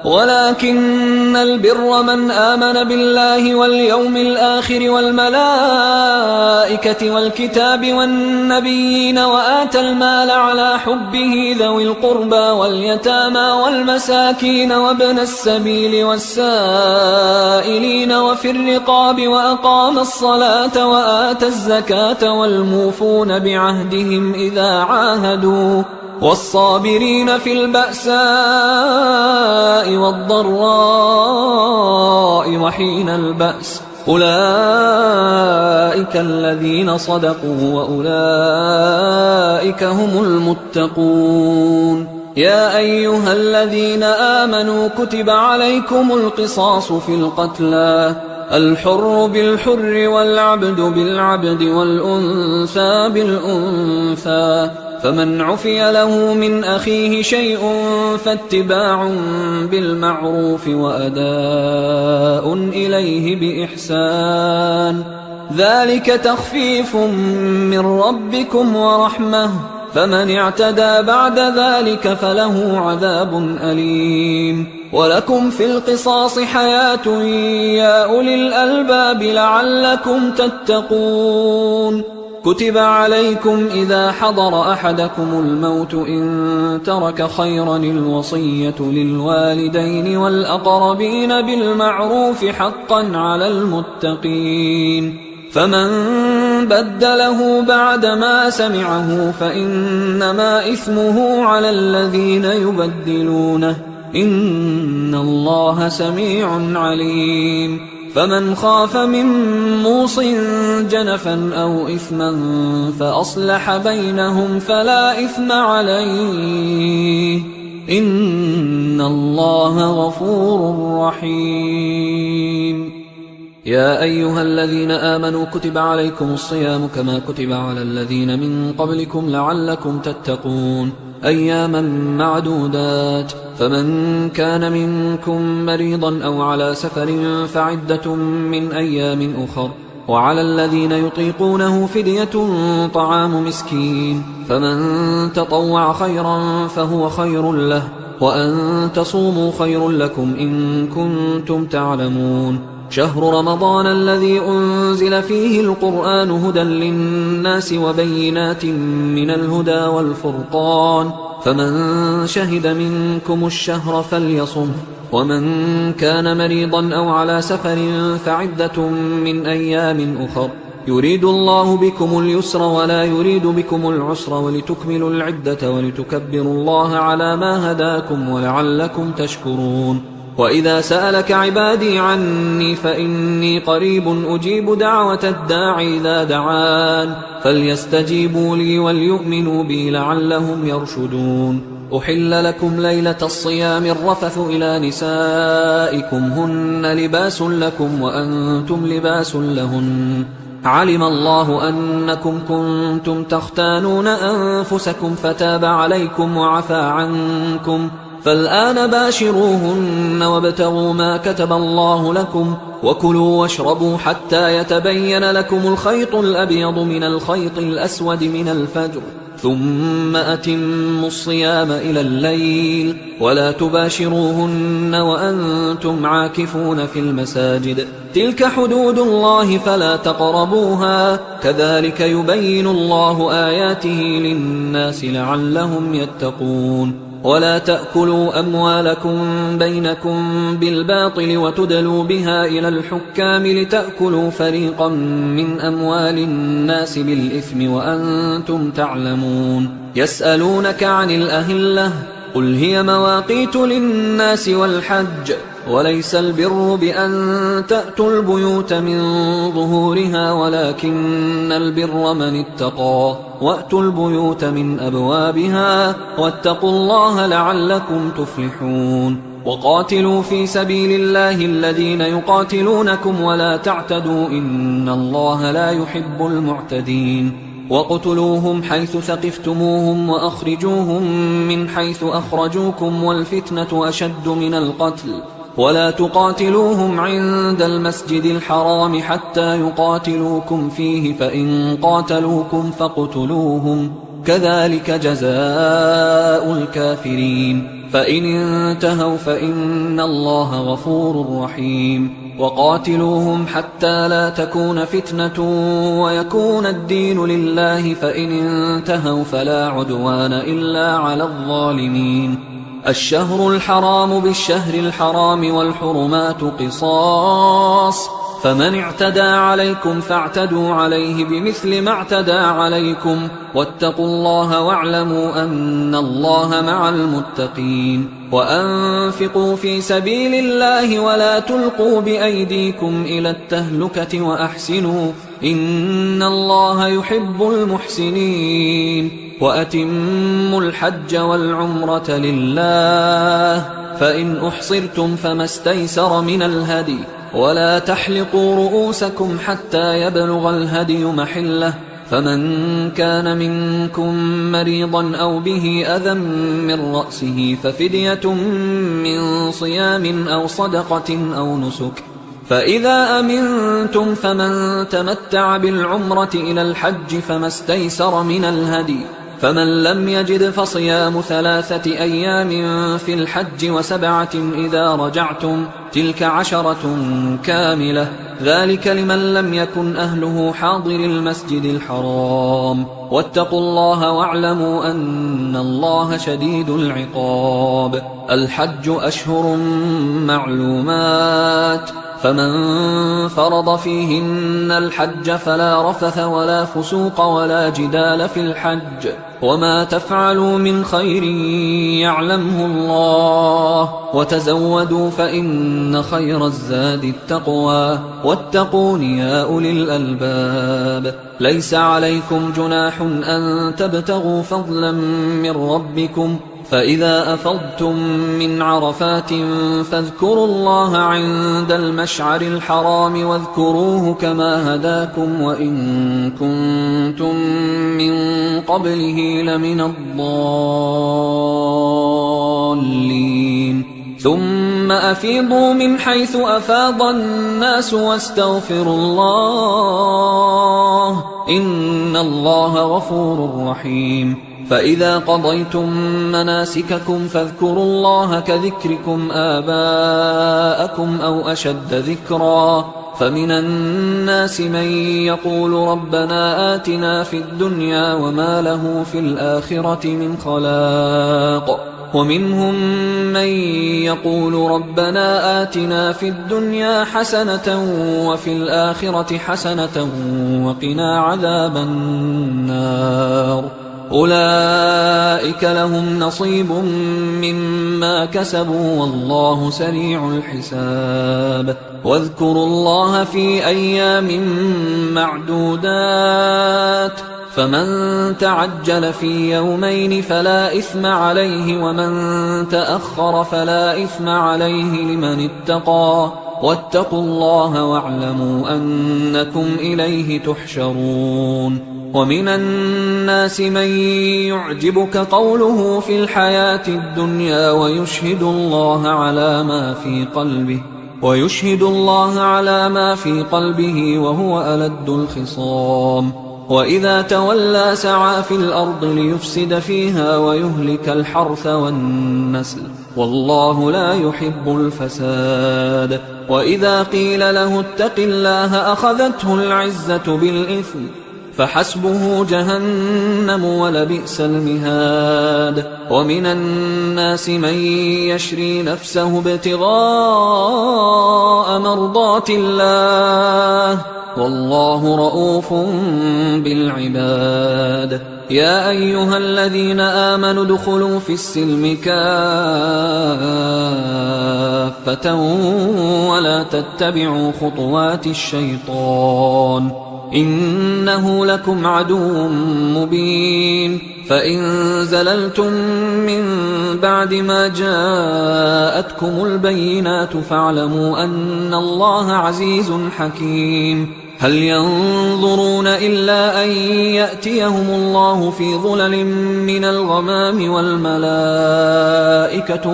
ولكن البر من آمن بالله واليوم الآخر والملائكة والكتاب والنبيين وآتى المال على حبه ذوي القربى واليتامى والمساكين وابن السبيل والسائلين وفي الرقاب وأقام الصلاة وآتى الزكاة والموفون بعهدهم إذا عاهدوا والصابرين في البأساء والضراء وحين البأس أولئك الذين صدقوا وأولئك هم المتقون يا أيها الذين آمنوا كتب عليكم القصاص في القتلى الحر بالحر والعبد بالعبد والأنثى بالأنثى فمن عفي له من أخيه شيء فاتباع بالمعروف وأداء إليه بإحسان ذلك تخفيف من ربكم ورحمة فمن اعتدى بعد ذلك فله عذاب أليم ولكم في القصاص حياة يا أولي الألباب لعلكم تتقون كتب عليكم إذا حضر أحدكم الموت إن ترك خيرا الوصية للوالدين والأقربين بالمعروف حقا على المتقين فمن بدله بعدما سمعه فإنما إثمه على الذين يبدلونه إن الله سميع عليم فمن خاف من موص جنفا أو إثما فأصلح بينهم فلا إثم عليه إن الله غفور رحيم. يا أيها الذين آمنوا كتب عليكم الصيام كما كتب على الذين من قبلكم لعلكم تتقون أياما معدودات، فمن كان منكم مريضا أو على سفر فعدة من أيام أخر، وعلى الذين يطيقونه فدية طعام مسكين، فمن تطوع خيرا فهو خير له، وأن تصوموا خير لكم إن كنتم تعلمون. شهر رمضان الذي أنزل فيه القرآن هدى للناس وبينات من الهدى والفرقان، فمن شهد منكم الشهر فليصم، ومن كان مريضا أو على سفر فعدة من أيام أخر، يريد الله بكم اليسر ولا يريد بكم العسر ولتكملوا العدة ولتكبروا الله على ما هداكم ولعلكم تشكرون. وإذا سألك عبادي عني فإني قريب أجيب دعوة الداع إذا دعان، فليستجيبوا لي وليؤمنوا بي لعلهم يرشدون. أحل لكم ليلة الصيام الرفث إلى نسائكم هن لباس لكم وأنتم لباس لهن، علم الله أنكم كنتم تختانون أنفسكم فتاب عليكم وعفى عنكم، فالآن باشروهن وابتغوا ما كتب الله لكم، وكلوا واشربوا حتى يتبين لكم الخيط الأبيض من الخيط الأسود من الفجر، ثم أتموا الصيام إلى الليل، ولا تباشروهن وأنتم عاكفون في المساجد، تلك حدود الله فلا تقربوها، كذلك يبين الله آياته للناس لعلهم يتقون. ولا تأكلوا أموالكم بينكم بالباطل وتدلوا بها إلى الحكام لتأكلوا فريقا من أموال الناس بالإثم وأنتم تعلمون. يسألونك عن الأهلة قل هي مواقيت للناس والحج، وليس البر بأن تأتوا البيوت من ظهورها ولكن البر من اتقى، وأتوا البيوت من أبوابها واتقوا الله لعلكم تفلحون. وقاتلوا في سبيل الله الذين يقاتلونكم ولا تعتدوا إن الله لا يحب المعتدين. وَاقْتُلُوهُمْ حَيْثُ ثَقِفْتُمُوهُمْ وَأَخْرِجُوهُمْ مِنْ حَيْثُ أَخْرَجُوكُمْ وَالْفِتْنَةُ أَشَدُّ مِنَ الْقَتْلِ وَلَا تُقَاتِلُوهُمْ عِندَ الْمَسْجِدِ الْحَرَامِ حَتَّى يُقَاتِلُوكُمْ فِيهِ فَإِنْ قَاتَلُوكُمْ فَاقْتُلُوهُمْ كَذَلِكَ جَزَاءُ الْكَافِرِينَ فَإِنِ انْتَهَوْا فَإِنَّ اللَّهَ غَفُورٌ رَحِيمٌ. وقاتلوهم حتى لا تكون فتنة ويكون الدين لله، فإن انتهوا فلا عدوان إلا على الظالمين. الشهر الحرام بالشهر الحرام والحرمات قصاص، فمن اعتدى عليكم فاعتدوا عليه بمثل ما اعتدى عليكم، واتقوا الله واعلموا أن الله مع المتقين. وأنفقوا في سبيل الله ولا تلقوا بأيديكم إلى التهلكة وأحسنوا إن الله يحب المحسنين. وأتموا الحج والعمرة لله، فإن أحصرتم فما استيسر من الهدي، ولا تحلقوا رؤوسكم حتى يبلغ الهدي محله، فمن كان منكم مريضا أو به أذى من رأسه ففدية من صيام أو صدقة أو نسك، فإذا أمنتم فمن تمتع بالعمرة إلى الحج فما استيسر من الهدي، فمن لم يجد فصيام 3 أيام في الحج و7 إذا رجعتم، تلك 10 كاملة، ذلك لمن لم يكن أهله حاضر المسجد الحرام. واتقوا الله واعلموا أن الله شديد العقاب. الحج أشهر معلومات، فمن فرض فيهن الحج فلا رفث ولا فسوق ولا جدال في الحج وما تفعلوا من خير يعلمه الله وتزودوا فإن خير الزاد التقوى واتقون يا أولي الألباب ليس عليكم جناح أن تبتغوا فضلا من ربكم فإذا أفضتم من عرفات فاذكروا الله عند المشعر الحرام واذكروه كما هداكم وإن كنتم من قبله لمن الضالين ثم أفيضوا من حيث أفاض الناس واستغفروا الله إن الله غفور رحيم فإذا قضيتم مناسككم فاذكروا الله كذكركم آباءكم أو أشد ذكرا فمن الناس من يقول ربنا آتنا في الدنيا وما له في الآخرة من خلاق ومنهم من يقول ربنا آتنا في الدنيا حسنة وفي الآخرة حسنة وقنا عذاب النار أولئك لهم نصيب مما كسبوا والله سريع الحساب واذكروا الله في أيام معدودات فمن تعجل في يومين فلا إثم عليه ومن تأخر فلا إثم عليه لمن اتقى واتقوا الله واعلموا أنكم إليه تحشرون ومن الناس من يعجبك قوله في الحياة الدنيا ويشهد الله على ما في قلبه وهو ألد الخصام وإذا تولى سعى في الأرض ليفسد فيها ويهلك الحرث والنسل والله لا يحب الفساد وإذا قيل له اتق الله أخذته العزة بالإثم فحسبه جهنم ولبئس المهاد ومن الناس من يشري نفسه ابتغاء مرضات الله والله رؤوف بالعباد يا أيها الذين آمنوا ادخلوا في السلم كافة ولا تتبعوا خطوات الشيطان إنه لكم عدو مبين فإن زللتم من بعد ما جاءتكم البينات فاعلموا أن الله عزيز حكيم هل ينظرون إلا أن يأتيهم الله في ظلل من الغمام والملائكة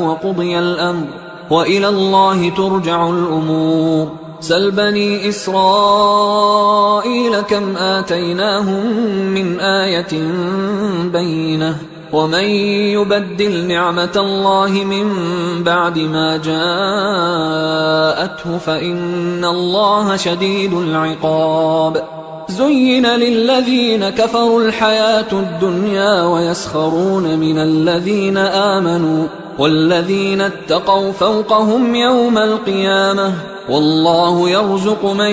وقضي الأمر وإلى الله ترجع الأمور سل بني إسرائيل كم آتيناهم من آية بينة ومن يبدل نعمة الله من بعد ما جاءته فإن الله شديد العقاب زين للذين كفروا الحياة الدنيا ويسخرون من الذين آمنوا والذين اتقوا فوقهم يوم القيامة والله يرزق من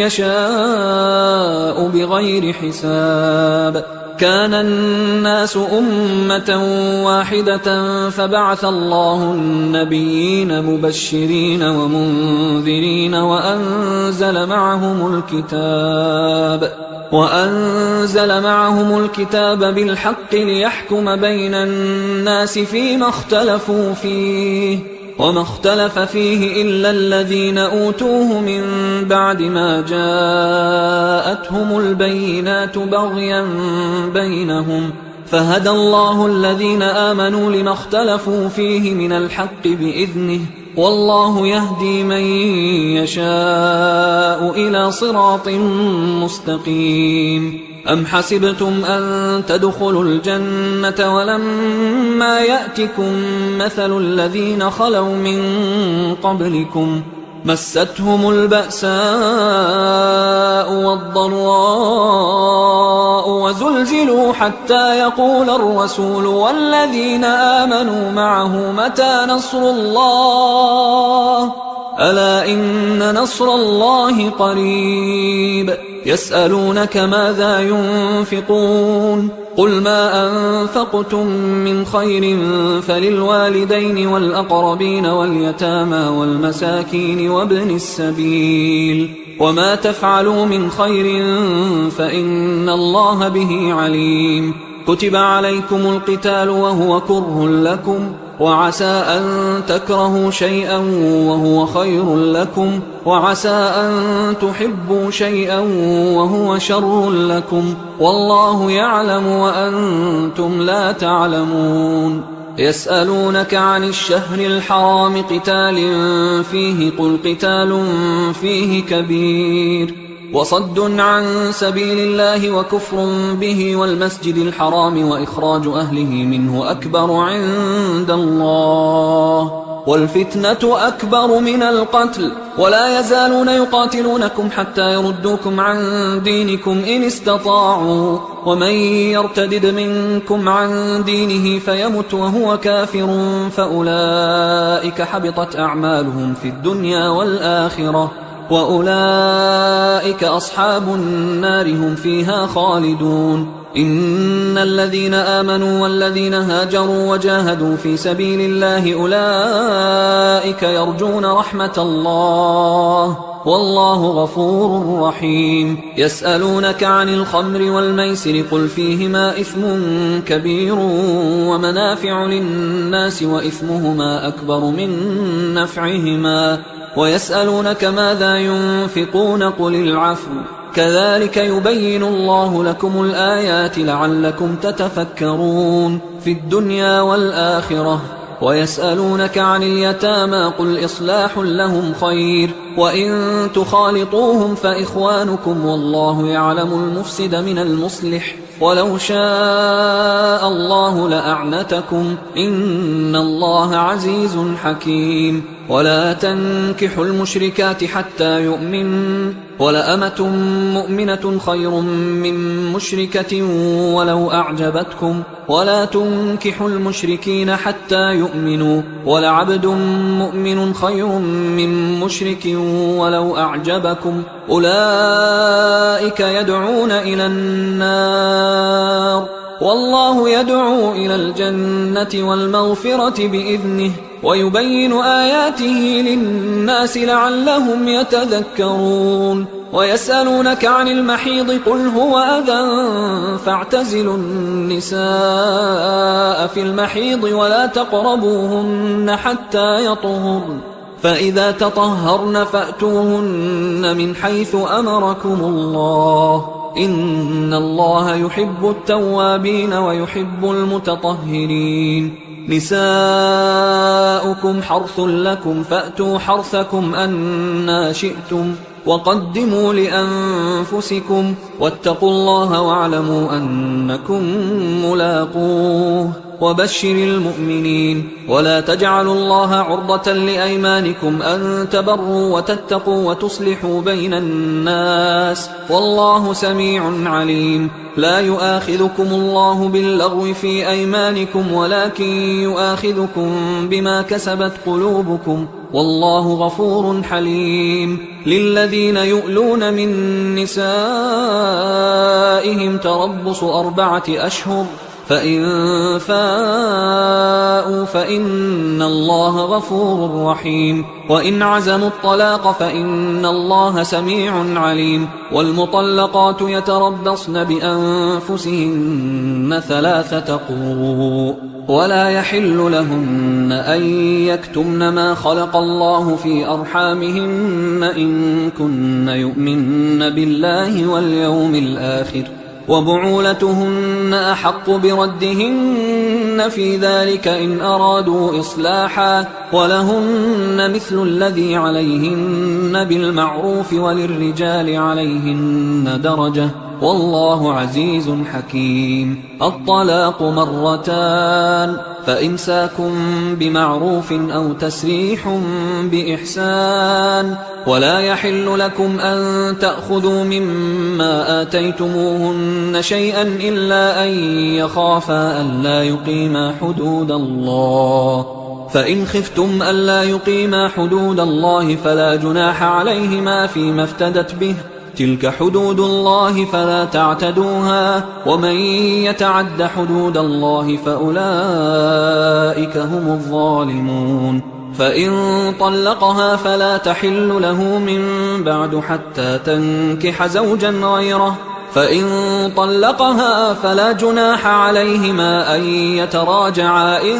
يشاء بغير حساب كان الناس أمة واحدة فبعث الله النبيين مبشرين ومنذرين وأنزل معهم الكتاب بالحق ليحكم بين الناس فيما اختلفوا فيه وما اختلف فيه إلا الذين أوتوه من بعد ما جاءتهم البينات بغيا بينهم فهدى الله الذين آمنوا لما اختلفوا فيه من الحق بإذنه والله يهدي من يشاء إلى صراط مستقيم أم حسبتم أن تدخلوا الجنة ولما يأتكم مثل الذين خلوا من قبلكم مستهم البأساء والضراء وزلزلوا حتى يقول الرسول والذين آمنوا معه متى نصر الله ألا إن نصر الله قريب يسألونك ماذا ينفقون قل ما أنفقتم من خير فللوالدين والأقربين واليتامى والمساكين وابن السبيل وما تفعلوا من خير فإن الله به عليم كتب عليكم القتال وهو كره لكم وعسى أن تكرهوا شيئا وهو خير لكم وعسى أن تحبوا شيئا وهو شر لكم والله يعلم وأنتم لا تعلمون يسألونك عن الشهر الحرام قتال فيه قل قتال فيه كبير وصد عن سبيل الله وكفر به والمسجد الحرام وإخراج أهله منه أكبر عند الله والفتنة أكبر من القتل ولا يزالون يقاتلونكم حتى يردوكم عن دينكم إن استطاعوا ومن يرتدد منكم عن دينه فيمت وهو كافر فأولئك حبطت أعمالهم في الدنيا والآخرة وأولئك أصحاب النار هم فيها خالدون إن الذين آمنوا والذين هاجروا وجاهدوا في سبيل الله أولئك يرجون رحمة الله والله غفور رحيم يسألونك عن الخمر والميسر قل فيهما إثم كبير ومنافع للناس وإثمهما أكبر من نفعهما ويسألونك ماذا ينفقون قل العفو كذلك يبين الله لكم الآيات لعلكم تتفكرون في الدنيا والآخرة ويسألونك عن اليتامى قل إصلاح لهم خير وإن تخالطوهم فإخوانكم والله يعلم المفسد من المصلح ولو شاء الله لأعنتكم إن الله عزيز حكيم ولا تنكحوا المشركات حتى يؤمن ولأمة مؤمنة خير من مشركة ولو أعجبتكم ولا تنكحوا المشركين حتى يؤمنوا ولعبد مؤمن خير من مشرك ولو أعجبكم أولئك يدعون إلى النار والله يدعو إلى الجنة والمغفرة بإذنه ويبين آياته للناس لعلهم يتذكرون ويسألونك عن المحيض قل هو أذى فاعتزلوا النساء في المحيض ولا تقربوهن حتى يطهرن فإذا تطهرن فأتوهن من حيث أمركم الله إن الله يحب التوابين ويحب المتطهرين نساؤكم حرث لكم فأتوا حرثكم أنى شئتم وقدموا لأنفسكم واتقوا الله واعلموا أنكم ملاقوه وبشر المؤمنين ولا تجعلوا الله عرضة لأيمانكم أن تبروا وتتقوا وتصلحوا بين الناس والله سميع عليم لا يؤاخذكم الله باللغو في أيمانكم ولكن يؤاخذكم بما كسبت قلوبكم والله غفور حليم للذين يؤلون من نسائهم تربص 4 أشهر فإن فاءوا فإن الله غفور رحيم وإن عزموا الطلاق فإن الله سميع عليم والمطلقات يتربصن بأنفسهن 3 قروء ولا يحل لهن أن يكتمن ما خلق الله في أرحامهن إن كن يؤمن بالله واليوم الآخر وبعولتهن أحق بردهن في ذلك إن أرادوا إصلاحا ولهن مثل الذي عليهن بالمعروف وللرجال عليهن درجة والله عزيز حكيم الطلاق 2 فإمساك بمعروف أو تسريح بإحسان ولا يحل لكم أن تأخذوا مما آتيتموهن شيئا إلا أن يخافا ألا يقيما حدود الله فإن خفتم ألا يقيما حدود الله فلا جناح عليهما فيما افتدت به، تلك حدود الله فلا تعتدوها، ومن يتعد حدود الله فأولئك هم الظالمون. فإن طلقها فلا تحل له من بعد حتى تنكح زوجا غيره، فإن طلقها فلا جناح عليهما أن يتراجعا إن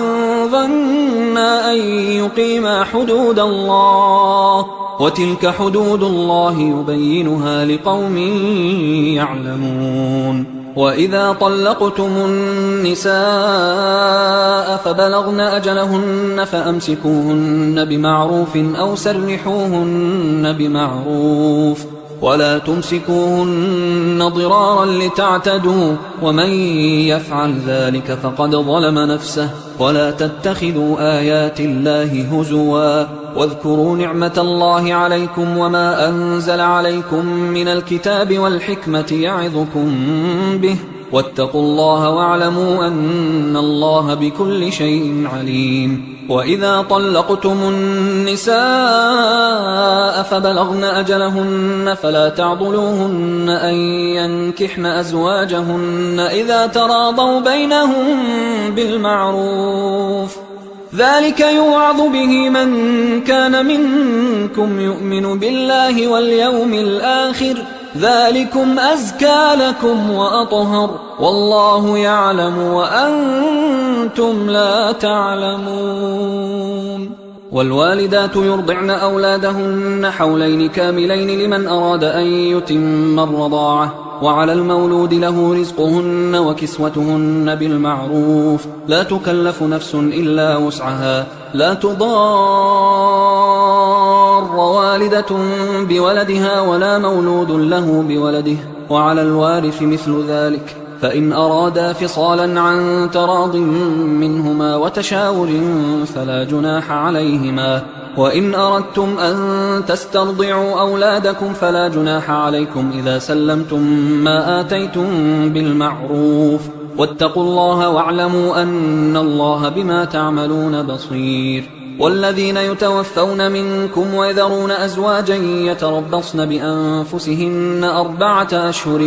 ظنا أن يقيما حدود الله، وتلك حدود الله يبينها لقوم يعلمون. وإذا طلقتم النساء فبلغن أجلهن فأمسكوهن بمعروف أو سرحوهن بمعروف، ولا تمسكوهن ضرارا لتعتدوا، ومن يفعل ذلك فقد ظلم نفسه. ولا تتخذوا آيات الله هزوا، واذكروا نعمة الله عليكم وما أنزل عليكم من الكتاب والحكمة يعظكم به، واتقوا الله واعلموا أن الله بكل شيء عليم. وإذا طلقتم النساء فبلغن أجلهن فلا تعضلوهن أن ينكحن أزواجهن إذا تراضوا بينهم بالمعروف، ذلك يوعظ به من كان منكم يؤمن بالله واليوم الآخر، ذلكم أزكى لكم وأطهر، والله يعلم وأنتم لا تعلمون. والوالدات يرضعن أولادهن حولين كاملين لمن أراد أن يتم الرضاعة، وعلى المولود له رزقهن وكسوتهن بالمعروف، لا تكلف نفس إلا وسعها، لا تضار والدة بولدها ولا مولود له بولده، وعلى الوارث مثل ذلك، فإن أرادا فصالا عن تراض منهما وتشاور فلا جناح عليهما. وإن أردتم أن تسترضعوا أولادكم فلا جناح عليكم إذا سلمتم ما آتيتم بالمعروف، واتقوا الله واعلموا أن الله بما تعملون بصير. والذين يتوفون منكم ويذرون أزواجا يتربصن بأنفسهن 4 أشهر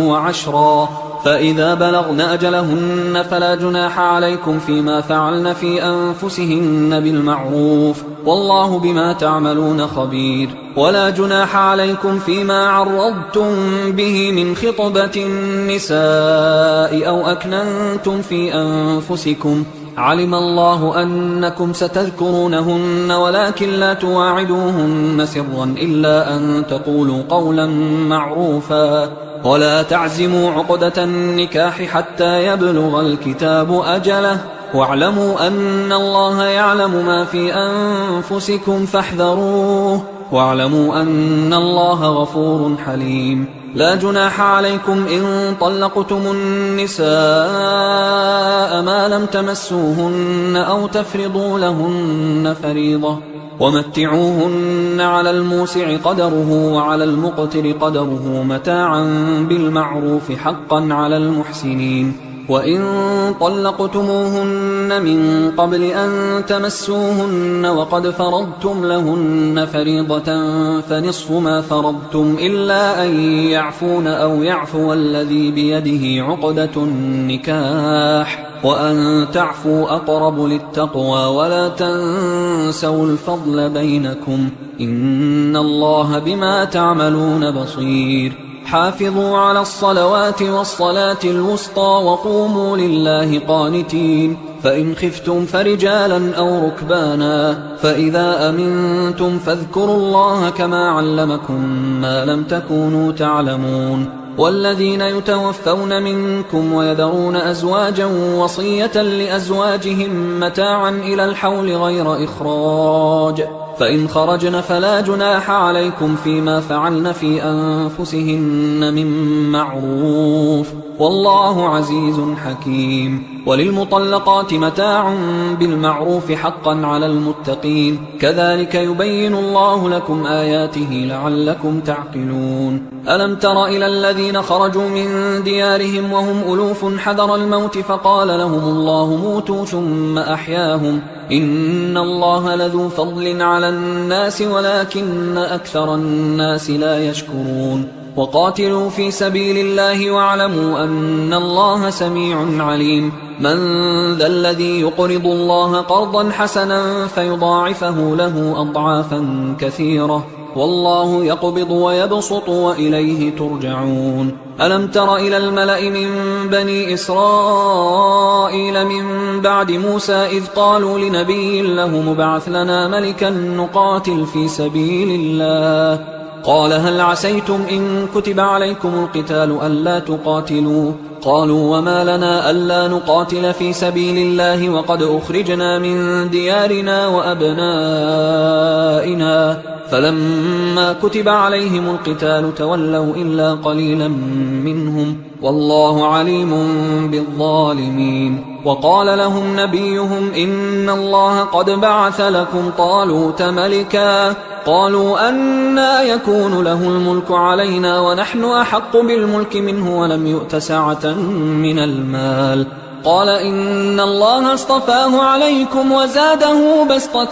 و10، فإذا بلغن أجلهن فلا جناح عليكم فيما فعلن في أنفسهن بالمعروف، والله بما تعملون خبير. ولا جناح عليكم فيما عرضتم به من خطبة النساء أو أكننتم في أنفسكم، علم الله أنكم ستذكرونهن ولكن لا تواعدوهن سرا إلا أن تقولوا قولا معروفا، ولا تعزموا عقدة النكاح حتى يبلغ الكتاب أجله، واعلموا أن الله يعلم ما في أنفسكم فاحذروه، واعلموا أن الله غفور حليم. لا جناح عليكم إن طلقتم النساء ما لم تمسوهن أو تفرضوا لهن فريضة، ومتعوهن على الموسع قدره وعلى المقتر قدره متاعا بالمعروف حقا على المحسنين. وإن طلقتموهن من قبل أن تمسوهن وقد فرضتم لهن فريضة فنصف ما فرضتم إلا أن يعفون أو يعفو الذي بيده عقدة النكاح، وأن تعفوا أقرب للتقوى، ولا تنسوا الفضل بينكم، إن الله بما تعملون بصير. حافظوا على الصلوات والصلاة الوسطى وقوموا لله قانتين، فإن خفتم فرجالا أو ركبانا، فإذا أمنتم فاذكروا الله كما علمكم ما لم تكونوا تعلمون. والذين يتوفون منكم ويذرون أزواجا وصية لأزواجهم متاعا إلى الحول غير إخراج، فإن خرجن فلا جناح عليكم فيما فعلن في أنفسهن من معروف، والله عزيز حكيم. وللمطلقات متاع بالمعروف حقا على المتقين، كذلك يبين الله لكم آياته لعلكم تعقلون. ألم تر إلى الذين خرجوا من ديارهم وهم ألوف حذر الموت فقال لهم الله موتوا ثم أحياهم إن الله لذو فضل على الناس ولكن أكثر الناس لا يشكرون وقاتلوا في سبيل الله واعلموا أن الله سميع عليم من ذا الذي يقرض الله قرضا حسنا فيضاعفه له أضعافا كثيرة والله يقبض ويبسط وإليه ترجعون ألم تر إلى الملأ من بني إسرائيل من بعد موسى إذ قالوا لنبي له مبعث لنا ملكا نقاتل في سبيل الله قال هل عسيتم إن كتب عليكم القتال ألا تقاتلوا قالوا وما لنا ألا نقاتل في سبيل الله وقد أخرجنا من ديارنا وأبنائنا فلما كتب عليهم القتال تولوا إلا قليلا منهم والله عليم بالظالمين وقال لهم نبيهم إن الله قد بعث لكم طالوت ملكا قالوا أنى يكون له الملك علينا ونحن أحق بالملك منه ولم يؤت سعة من المال قال إن الله اصطفاه عليكم وزاده بسطة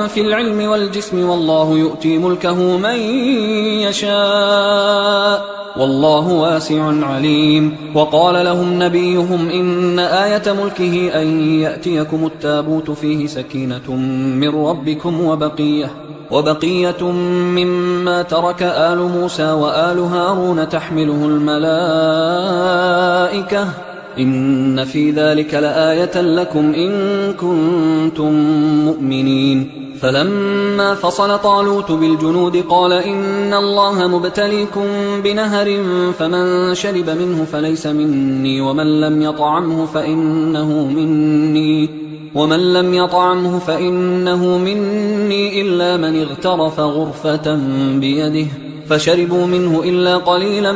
في العلم والجسم والله يؤتي ملكه من يشاء والله واسع عليم وقال لهم نبيهم إن آية ملكه أن يأتيكم التابوت فيه سكينة من ربكم وبقية مما ترك آل موسى وآل هارون تحمله الملائكة إن في ذلك لآية لكم إن كنتم مؤمنين فلما فصل طالوت بالجنود قال إن الله مبتليكم بنهر فمن شرب منه فليس مني ومن لم يطعمه فإنه مني إلا من اغترف غرفة بيده فشربوا منه إلا قليلا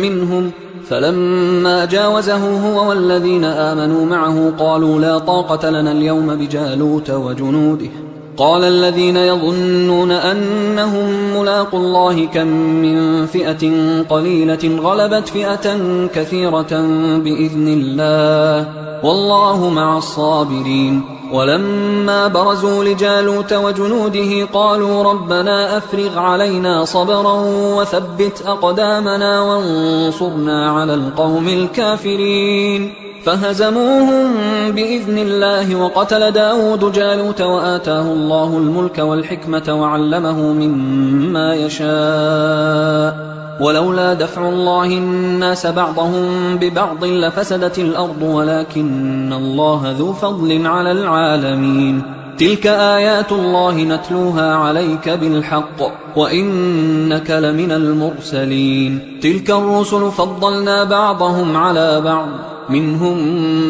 منهم فلما جاوزه هو والذين آمنوا معه قالوا لا طاقة لنا اليوم بجالوت وجنوده قال الذين يظنون أنهم ملاقوا الله كم من فئة قليلة غلبت فئة كثيرة بإذن الله والله مع الصابرين ولما برزوا لجالوت وجنوده قالوا ربنا أفرغ علينا صبرا وثبت أقدامنا وانصرنا على القوم الكافرين فهزموهم بإذن الله وقتل داود جالوت وآتاه الله الملك والحكمة وعلمه مما يشاء ولولا دفع الله الناس بعضهم ببعض لفسدت الأرض ولكن الله ذو فضل على العالمين تلك آيات الله نتلوها عليك بالحق وإنك لمن المرسلين تلك الرسل فضلنا بعضهم على بعض منهم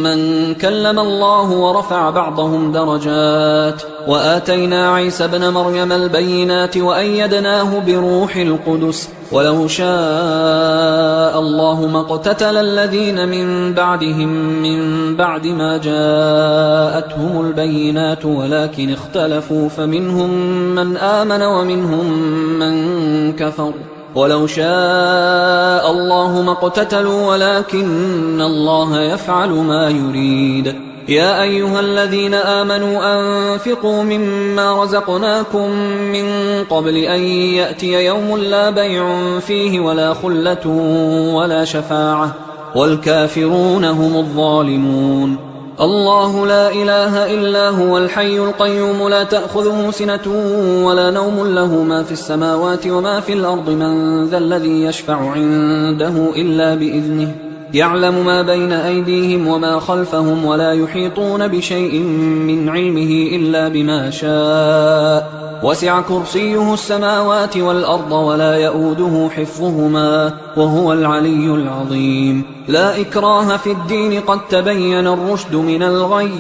من كلم الله ورفع بعضهم درجات وآتينا عيسى ابن مريم البينات وأيدناه بروح القدس ولو شاء الله ما اقتتل الذين من بعدهم من بعد ما جاءتهم البينات ولكن اختلفوا فمنهم من آمن ومنهم من كفر ولو شاء الله ما اقتتلوا ولكن الله يفعل ما يريد يا أيها الذين آمنوا أنفقوا مما رزقناكم من قبل أن يأتي يوم لا بيع فيه ولا خلة ولا شفاعة والكافرون هم الظالمون الله لا إله إلا هو الحي القيوم لا تأخذه سنة ولا نوم له ما في السماوات وما في الأرض من ذا الذي يشفع عنده إلا بإذنه يعلم ما بين أيديهم وما خلفهم ولا يحيطون بشيء من علمه إلا بما شاء وسع كرسيه السماوات والأرض ولا يؤوده حفظهما وهو العلي العظيم لا إكراه في الدين قد تبين الرشد من الغي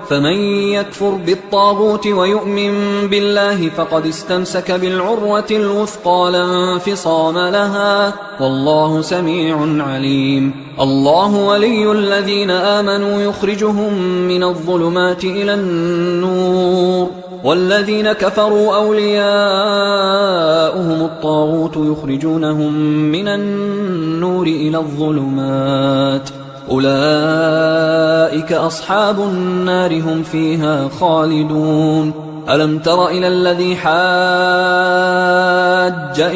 فمن يكفر بالطاغوت ويؤمن بالله فقد استمسك بالعروة الوثقى لا انفصام لها والله سميع عليم الله ولي الذين آمنوا يخرجهم من الظلمات إلى النور والذين كفروا أولياؤهم الطاغوت يخرجونهم من النور إلى الظلمات أولئك أصحاب النار هم فيها خالدون. ألم تر إلى الذي حاج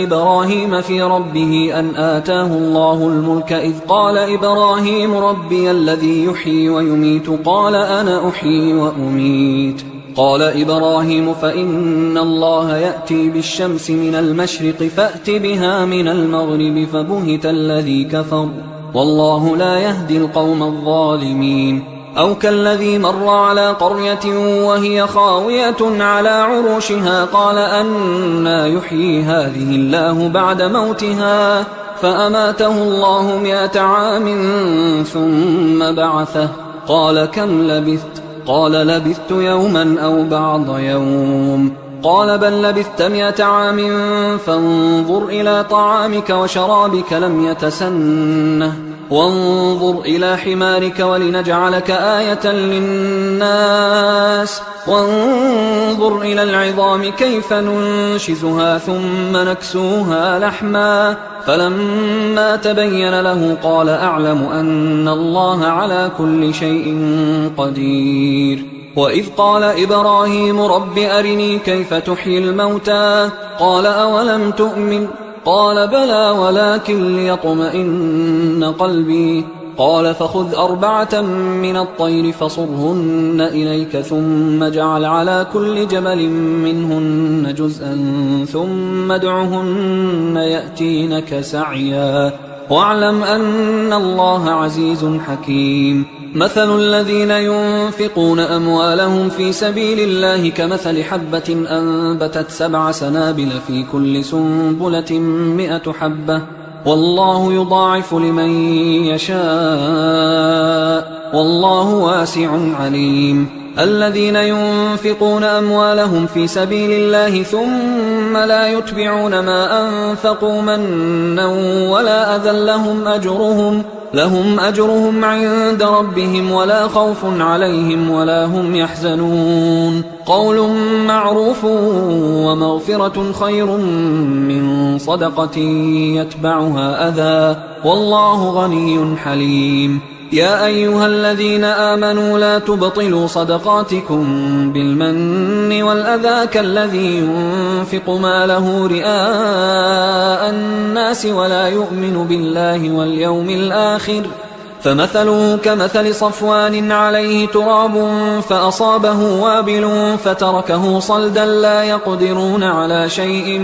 إبراهيم في ربه أن آتاه الله الملك إذ قال إبراهيم ربي الذي يحيي ويميت قال أنا أحيي وأميت. قال إبراهيم فإن الله يأتي بالشمس من المشرق فأت بها من المغرب فبهت الذي كفر والله لا يهدي القوم الظالمين. أو كالذي مر على قرية وهي خاوية على عروشها قال أنى يحيي هذه الله بعد موتها فأماته الله 100 عام ثم بعثه قال كم لبثت؟ قال لبثت يوما أو بعض يوم. قال بل لبثت 100 عام فانظر إلى طعامك وشرابك لم يتسنه وانظر إلى حمارك ولنجعلك آية للناس وانظر إلى العظام كيف ننشزها ثم نكسوها لحما فلما تبين له قال أعلم أن الله على كل شيء قدير. وإذ قال إبراهيم رب أرني كيف تحيي الموتى قال أولم تؤمن قال بلى ولكن ليطمئن قلبي قال فخذ 4 من الطير فصرهن إليك ثم اجعل على كل جبل منهن جزءا ثم ادعهن يأتينك سعيا واعلم أن الله عزيز حكيم. مثل الذين ينفقون أموالهم في سبيل الله كمثل حبة أنبتت 7 سنابل في كل سنبلة 100 حبة والله يضاعف لمن يشاء والله واسع عليم. الذين ينفقون أموالهم في سبيل الله ثم لا يتبعون ما أنفقوا منا ولا أذى لهم أجرهم عند ربهم ولا خوف عليهم ولا هم يحزنون. قول معروف ومغفرة خير من صدقة يتبعها أذى والله غني حليم. يا أيها الذين آمنوا لا تبطلوا صدقاتكم بالمن والأذى كالذي ينفق ماله رئاء الناس ولا يؤمن بالله واليوم الآخر فمثله كمثل صفوان عليه تراب فأصابه وابل فتركه صلدا لا يقدرون على شيء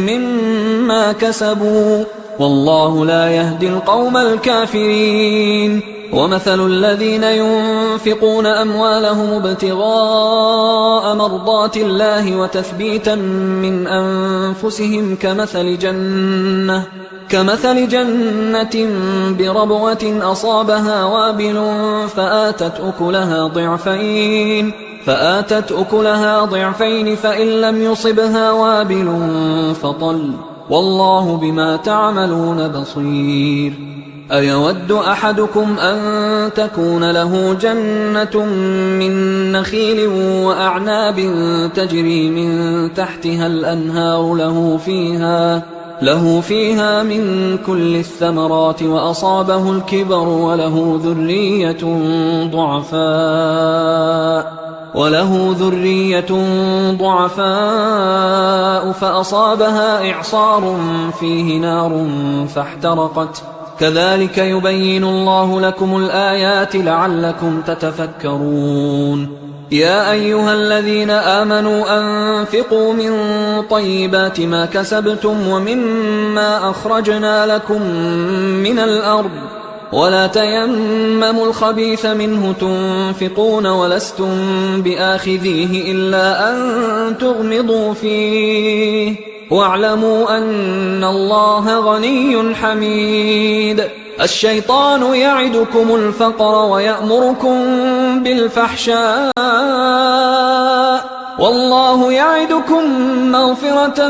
مما كسبوا والله لا يهدي القوم الكافرين. ومثل الذين ينفقون أموالهم ابتغاء مرضات الله وتثبيتا من أنفسهم كمثل جنة بربوة أصابها وابل فآتت أكلها ضعفين فإن لم يصبها وابل فطل والله بما تعملون بصير. أيود أحدكم أن تكون له جنة من نخيل وأعناب تجري من تحتها الأنهار له فيها من كل الثمرات وأصابه الكبر وله ذرية ضعفاء فأصابها إعصار فيه نار فاحترقت كذلك يبين الله لكم الآيات لعلكم تتفكرون. يا أيها الذين آمنوا أنفقوا من طيبات ما كسبتم ومما أخرجنا لكم من الأرض ولا تيمموا الخبيث منه تنفقون ولستم بآخذيه إلا أن تغمضوا فيه واعلموا أن الله غني حميد. الشيطان يعدكم الفقر ويأمركم بالفحشاء والله يعدكم مغفرة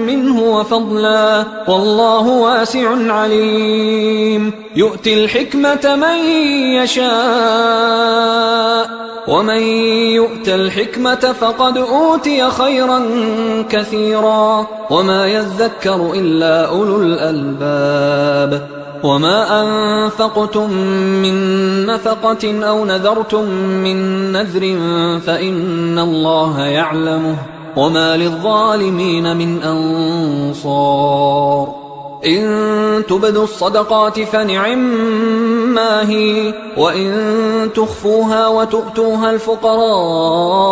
منه وفضلا والله واسع عليم. يؤتي الحكمة من يشاء ومن يؤت الحكمة فقد أوتي خيرا كثيرا وما يذكر إلا أولو الألباب. وما أنفقتم من نفقة أو نذرتم من نذر فإن الله يعلمه وما للظالمين من أنصار إن تبدوا الصدقات فنعما هي وإن تخفوها وتؤتوها الفقراء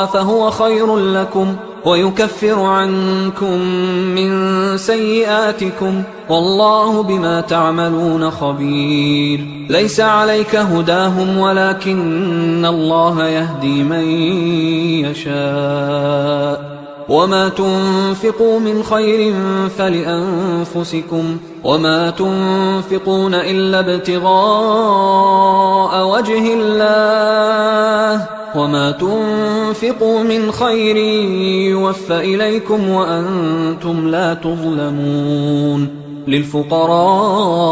فهو خير لكم ويكفر عنكم من سيئاتكم والله بما تعملون خبير ليس عليك هداهم ولكن الله يهدي من يشاء وما تنفقوا من خير فلأنفسكم وما تنفقون إلا ابتغاء وجه الله وما تنفقوا من خير يوفى إليكم وأنتم لا تظلمون للفقراء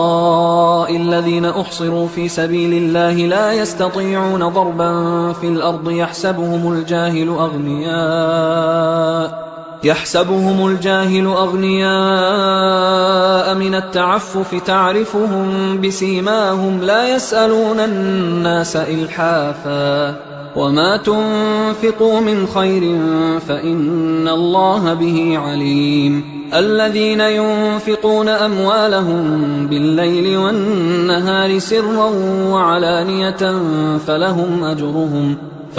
الذين أحصروا في سبيل الله لا يستطيعون ضربا في الأرض يحسبهم الجاهل أغنياء من التعفف تعرفهم بسيماهم لا يسألون الناس إلحافا وما تنفقوا من خير فإن الله به عليم الذين ينفقون أموالهم بالليل والنهار سرا وعلانية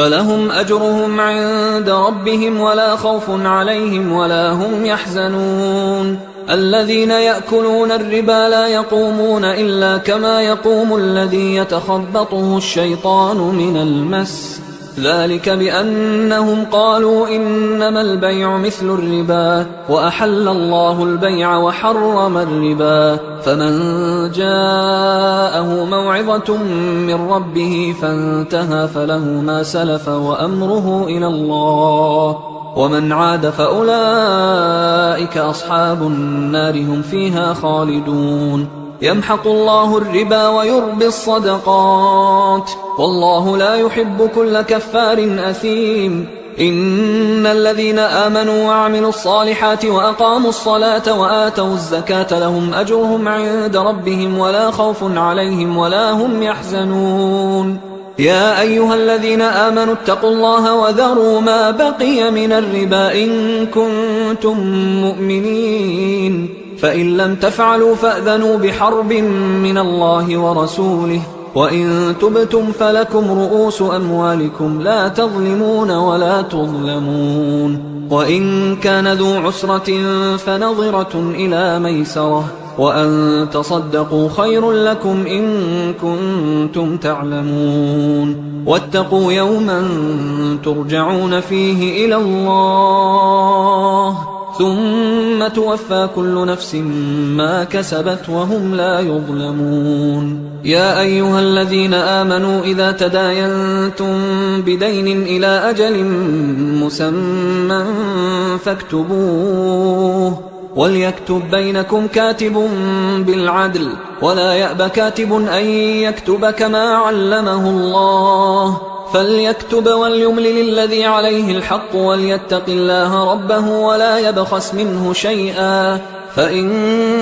فلهم أجرهم عند ربهم ولا خوف عليهم ولا هم يحزنون الذين يأكلون الربا لا يقومون إلا كما يقوم الذي يتخبطه الشيطان من المس ذلك بأنهم قالوا إنما البيع مثل الربا وأحل الله البيع وحرم الربا فمن جاءه موعظة من ربه فانتهى فله ما سلف وأمره إلى الله ومن عاد فأولئك أصحاب النار هم فيها خالدون يمحق الله الربا ويربي الصدقات والله لا يحب كل كفار أثيم إن الذين آمنوا وعملوا الصالحات وأقاموا الصلاة وآتوا الزكاة لهم أجرهم عند ربهم ولا خوف عليهم ولا هم يحزنون يا أيها الذين آمنوا اتقوا الله وذروا ما بقي من الربا إن كنتم مؤمنين فإن لم تفعلوا فأذنوا بحرب من الله ورسوله وإن تبتم فلكم رؤوس أموالكم لا تظلمون ولا تظلمون وإن كان ذو عسرة فنظرة إلى ميسرة وأن تصدقوا خير لكم إن كنتم تعلمون واتقوا يوما ترجعون فيه إلى الله ثم توفى كل نفس ما كسبت وهم لا يظلمون يا أيها الذين آمنوا إذا تداينتم بدين إلى أجل مسمى فاكتبوه وليكتب بينكم كاتب بالعدل ولا يأب كاتب أن يكتب كما علمه الله فليكتب وليملل الذي عليه الحق وليتق الله ربه ولا يبخس منه شيئا فإن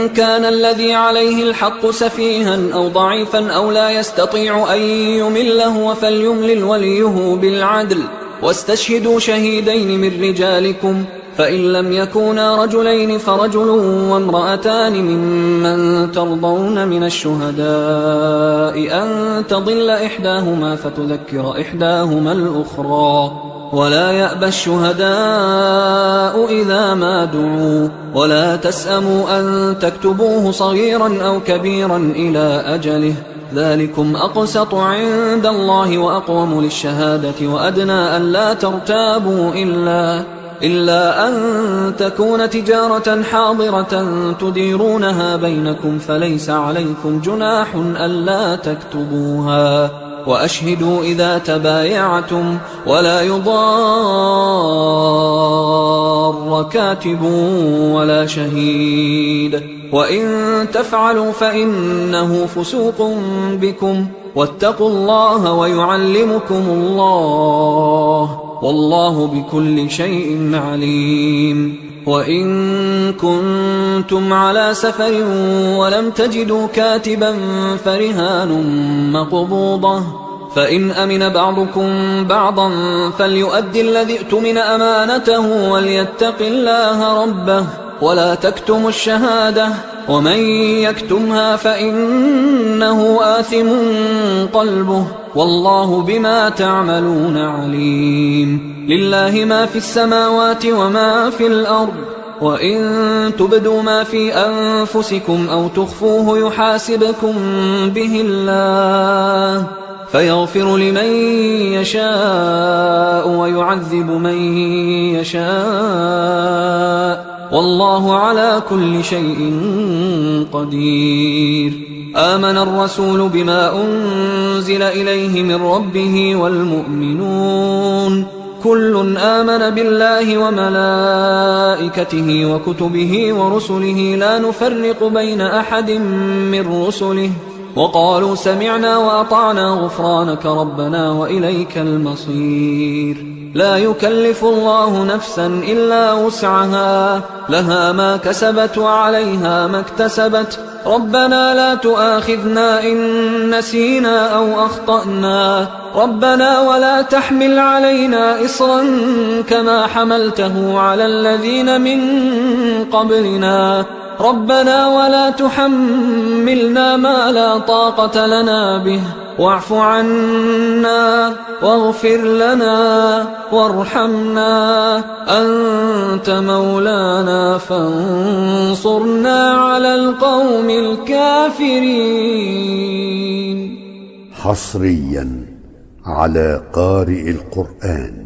كان الذي عليه الحق سفيها أو ضعيفا أو لا يستطيع أن يمله فليملل وليه بالعدل واستشهدوا شهيدين من رجالكم فإن لم يكونا رجلين فرجل وامرأتان ممن ترضون من الشهداء أن تضل إحداهما فتذكر إحداهما الأخرى ولا يأبى الشهداء إذا ما دعوا ولا تسأموا أن تكتبوه صغيرا أو كبيرا إلى أجله ذلكم أقسط عند الله وأقوم للشهادة وأدنى أن لا ترتابوا إلا أن تكون تجارة حاضرة تديرونها بينكم فليس عليكم جناح ألا تكتبوها وأشهدوا إذا تبايعتم ولا يضار كاتب ولا شهيد وإن تفعلوا فإنه فسوق بكم واتقوا الله ويعلمكم الله والله بكل شيء عليم وإن كنتم على سفر ولم تجدوا كاتبا فرهان مقبوضة، فإن أمن بعضكم بعضا فليؤدي الذي اؤتمن أمانته وليتق الله ربه ولا تكتموا الشهادة، ومن يكتمها فإنه آثم قلبه والله بما تعملون عليم. لله ما في السماوات وما في الأرض، وإن تبدوا ما في أنفسكم أو تخفوه يحاسبكم به الله فيغفر لمن يشاء ويعذب من يشاء والله على كل شيء قدير. آمن الرسول بما أنزل إليه من ربه والمؤمنون كل آمن بالله وملائكته وكتبه ورسله لا نفرق بين أحد من رسله وقالوا سمعنا وأطعنا غفرانك ربنا وإليك المصير. لا يكلف الله نفسا إلا وسعها، لها ما كسبت وعليها ما اكتسبت. ربنا لا تؤاخذنا إن نسينا أو أخطأنا، ربنا ولا تحمل علينا إصرا كما حملته على الذين من قبلنا، ربنا ولا تحملنا ما لا طاقة لنا به واعف عنا واغفر لنا وارحمنا أنت مولانا فانصرنا على القوم الكافرين. حصريا على قارئ القرآن.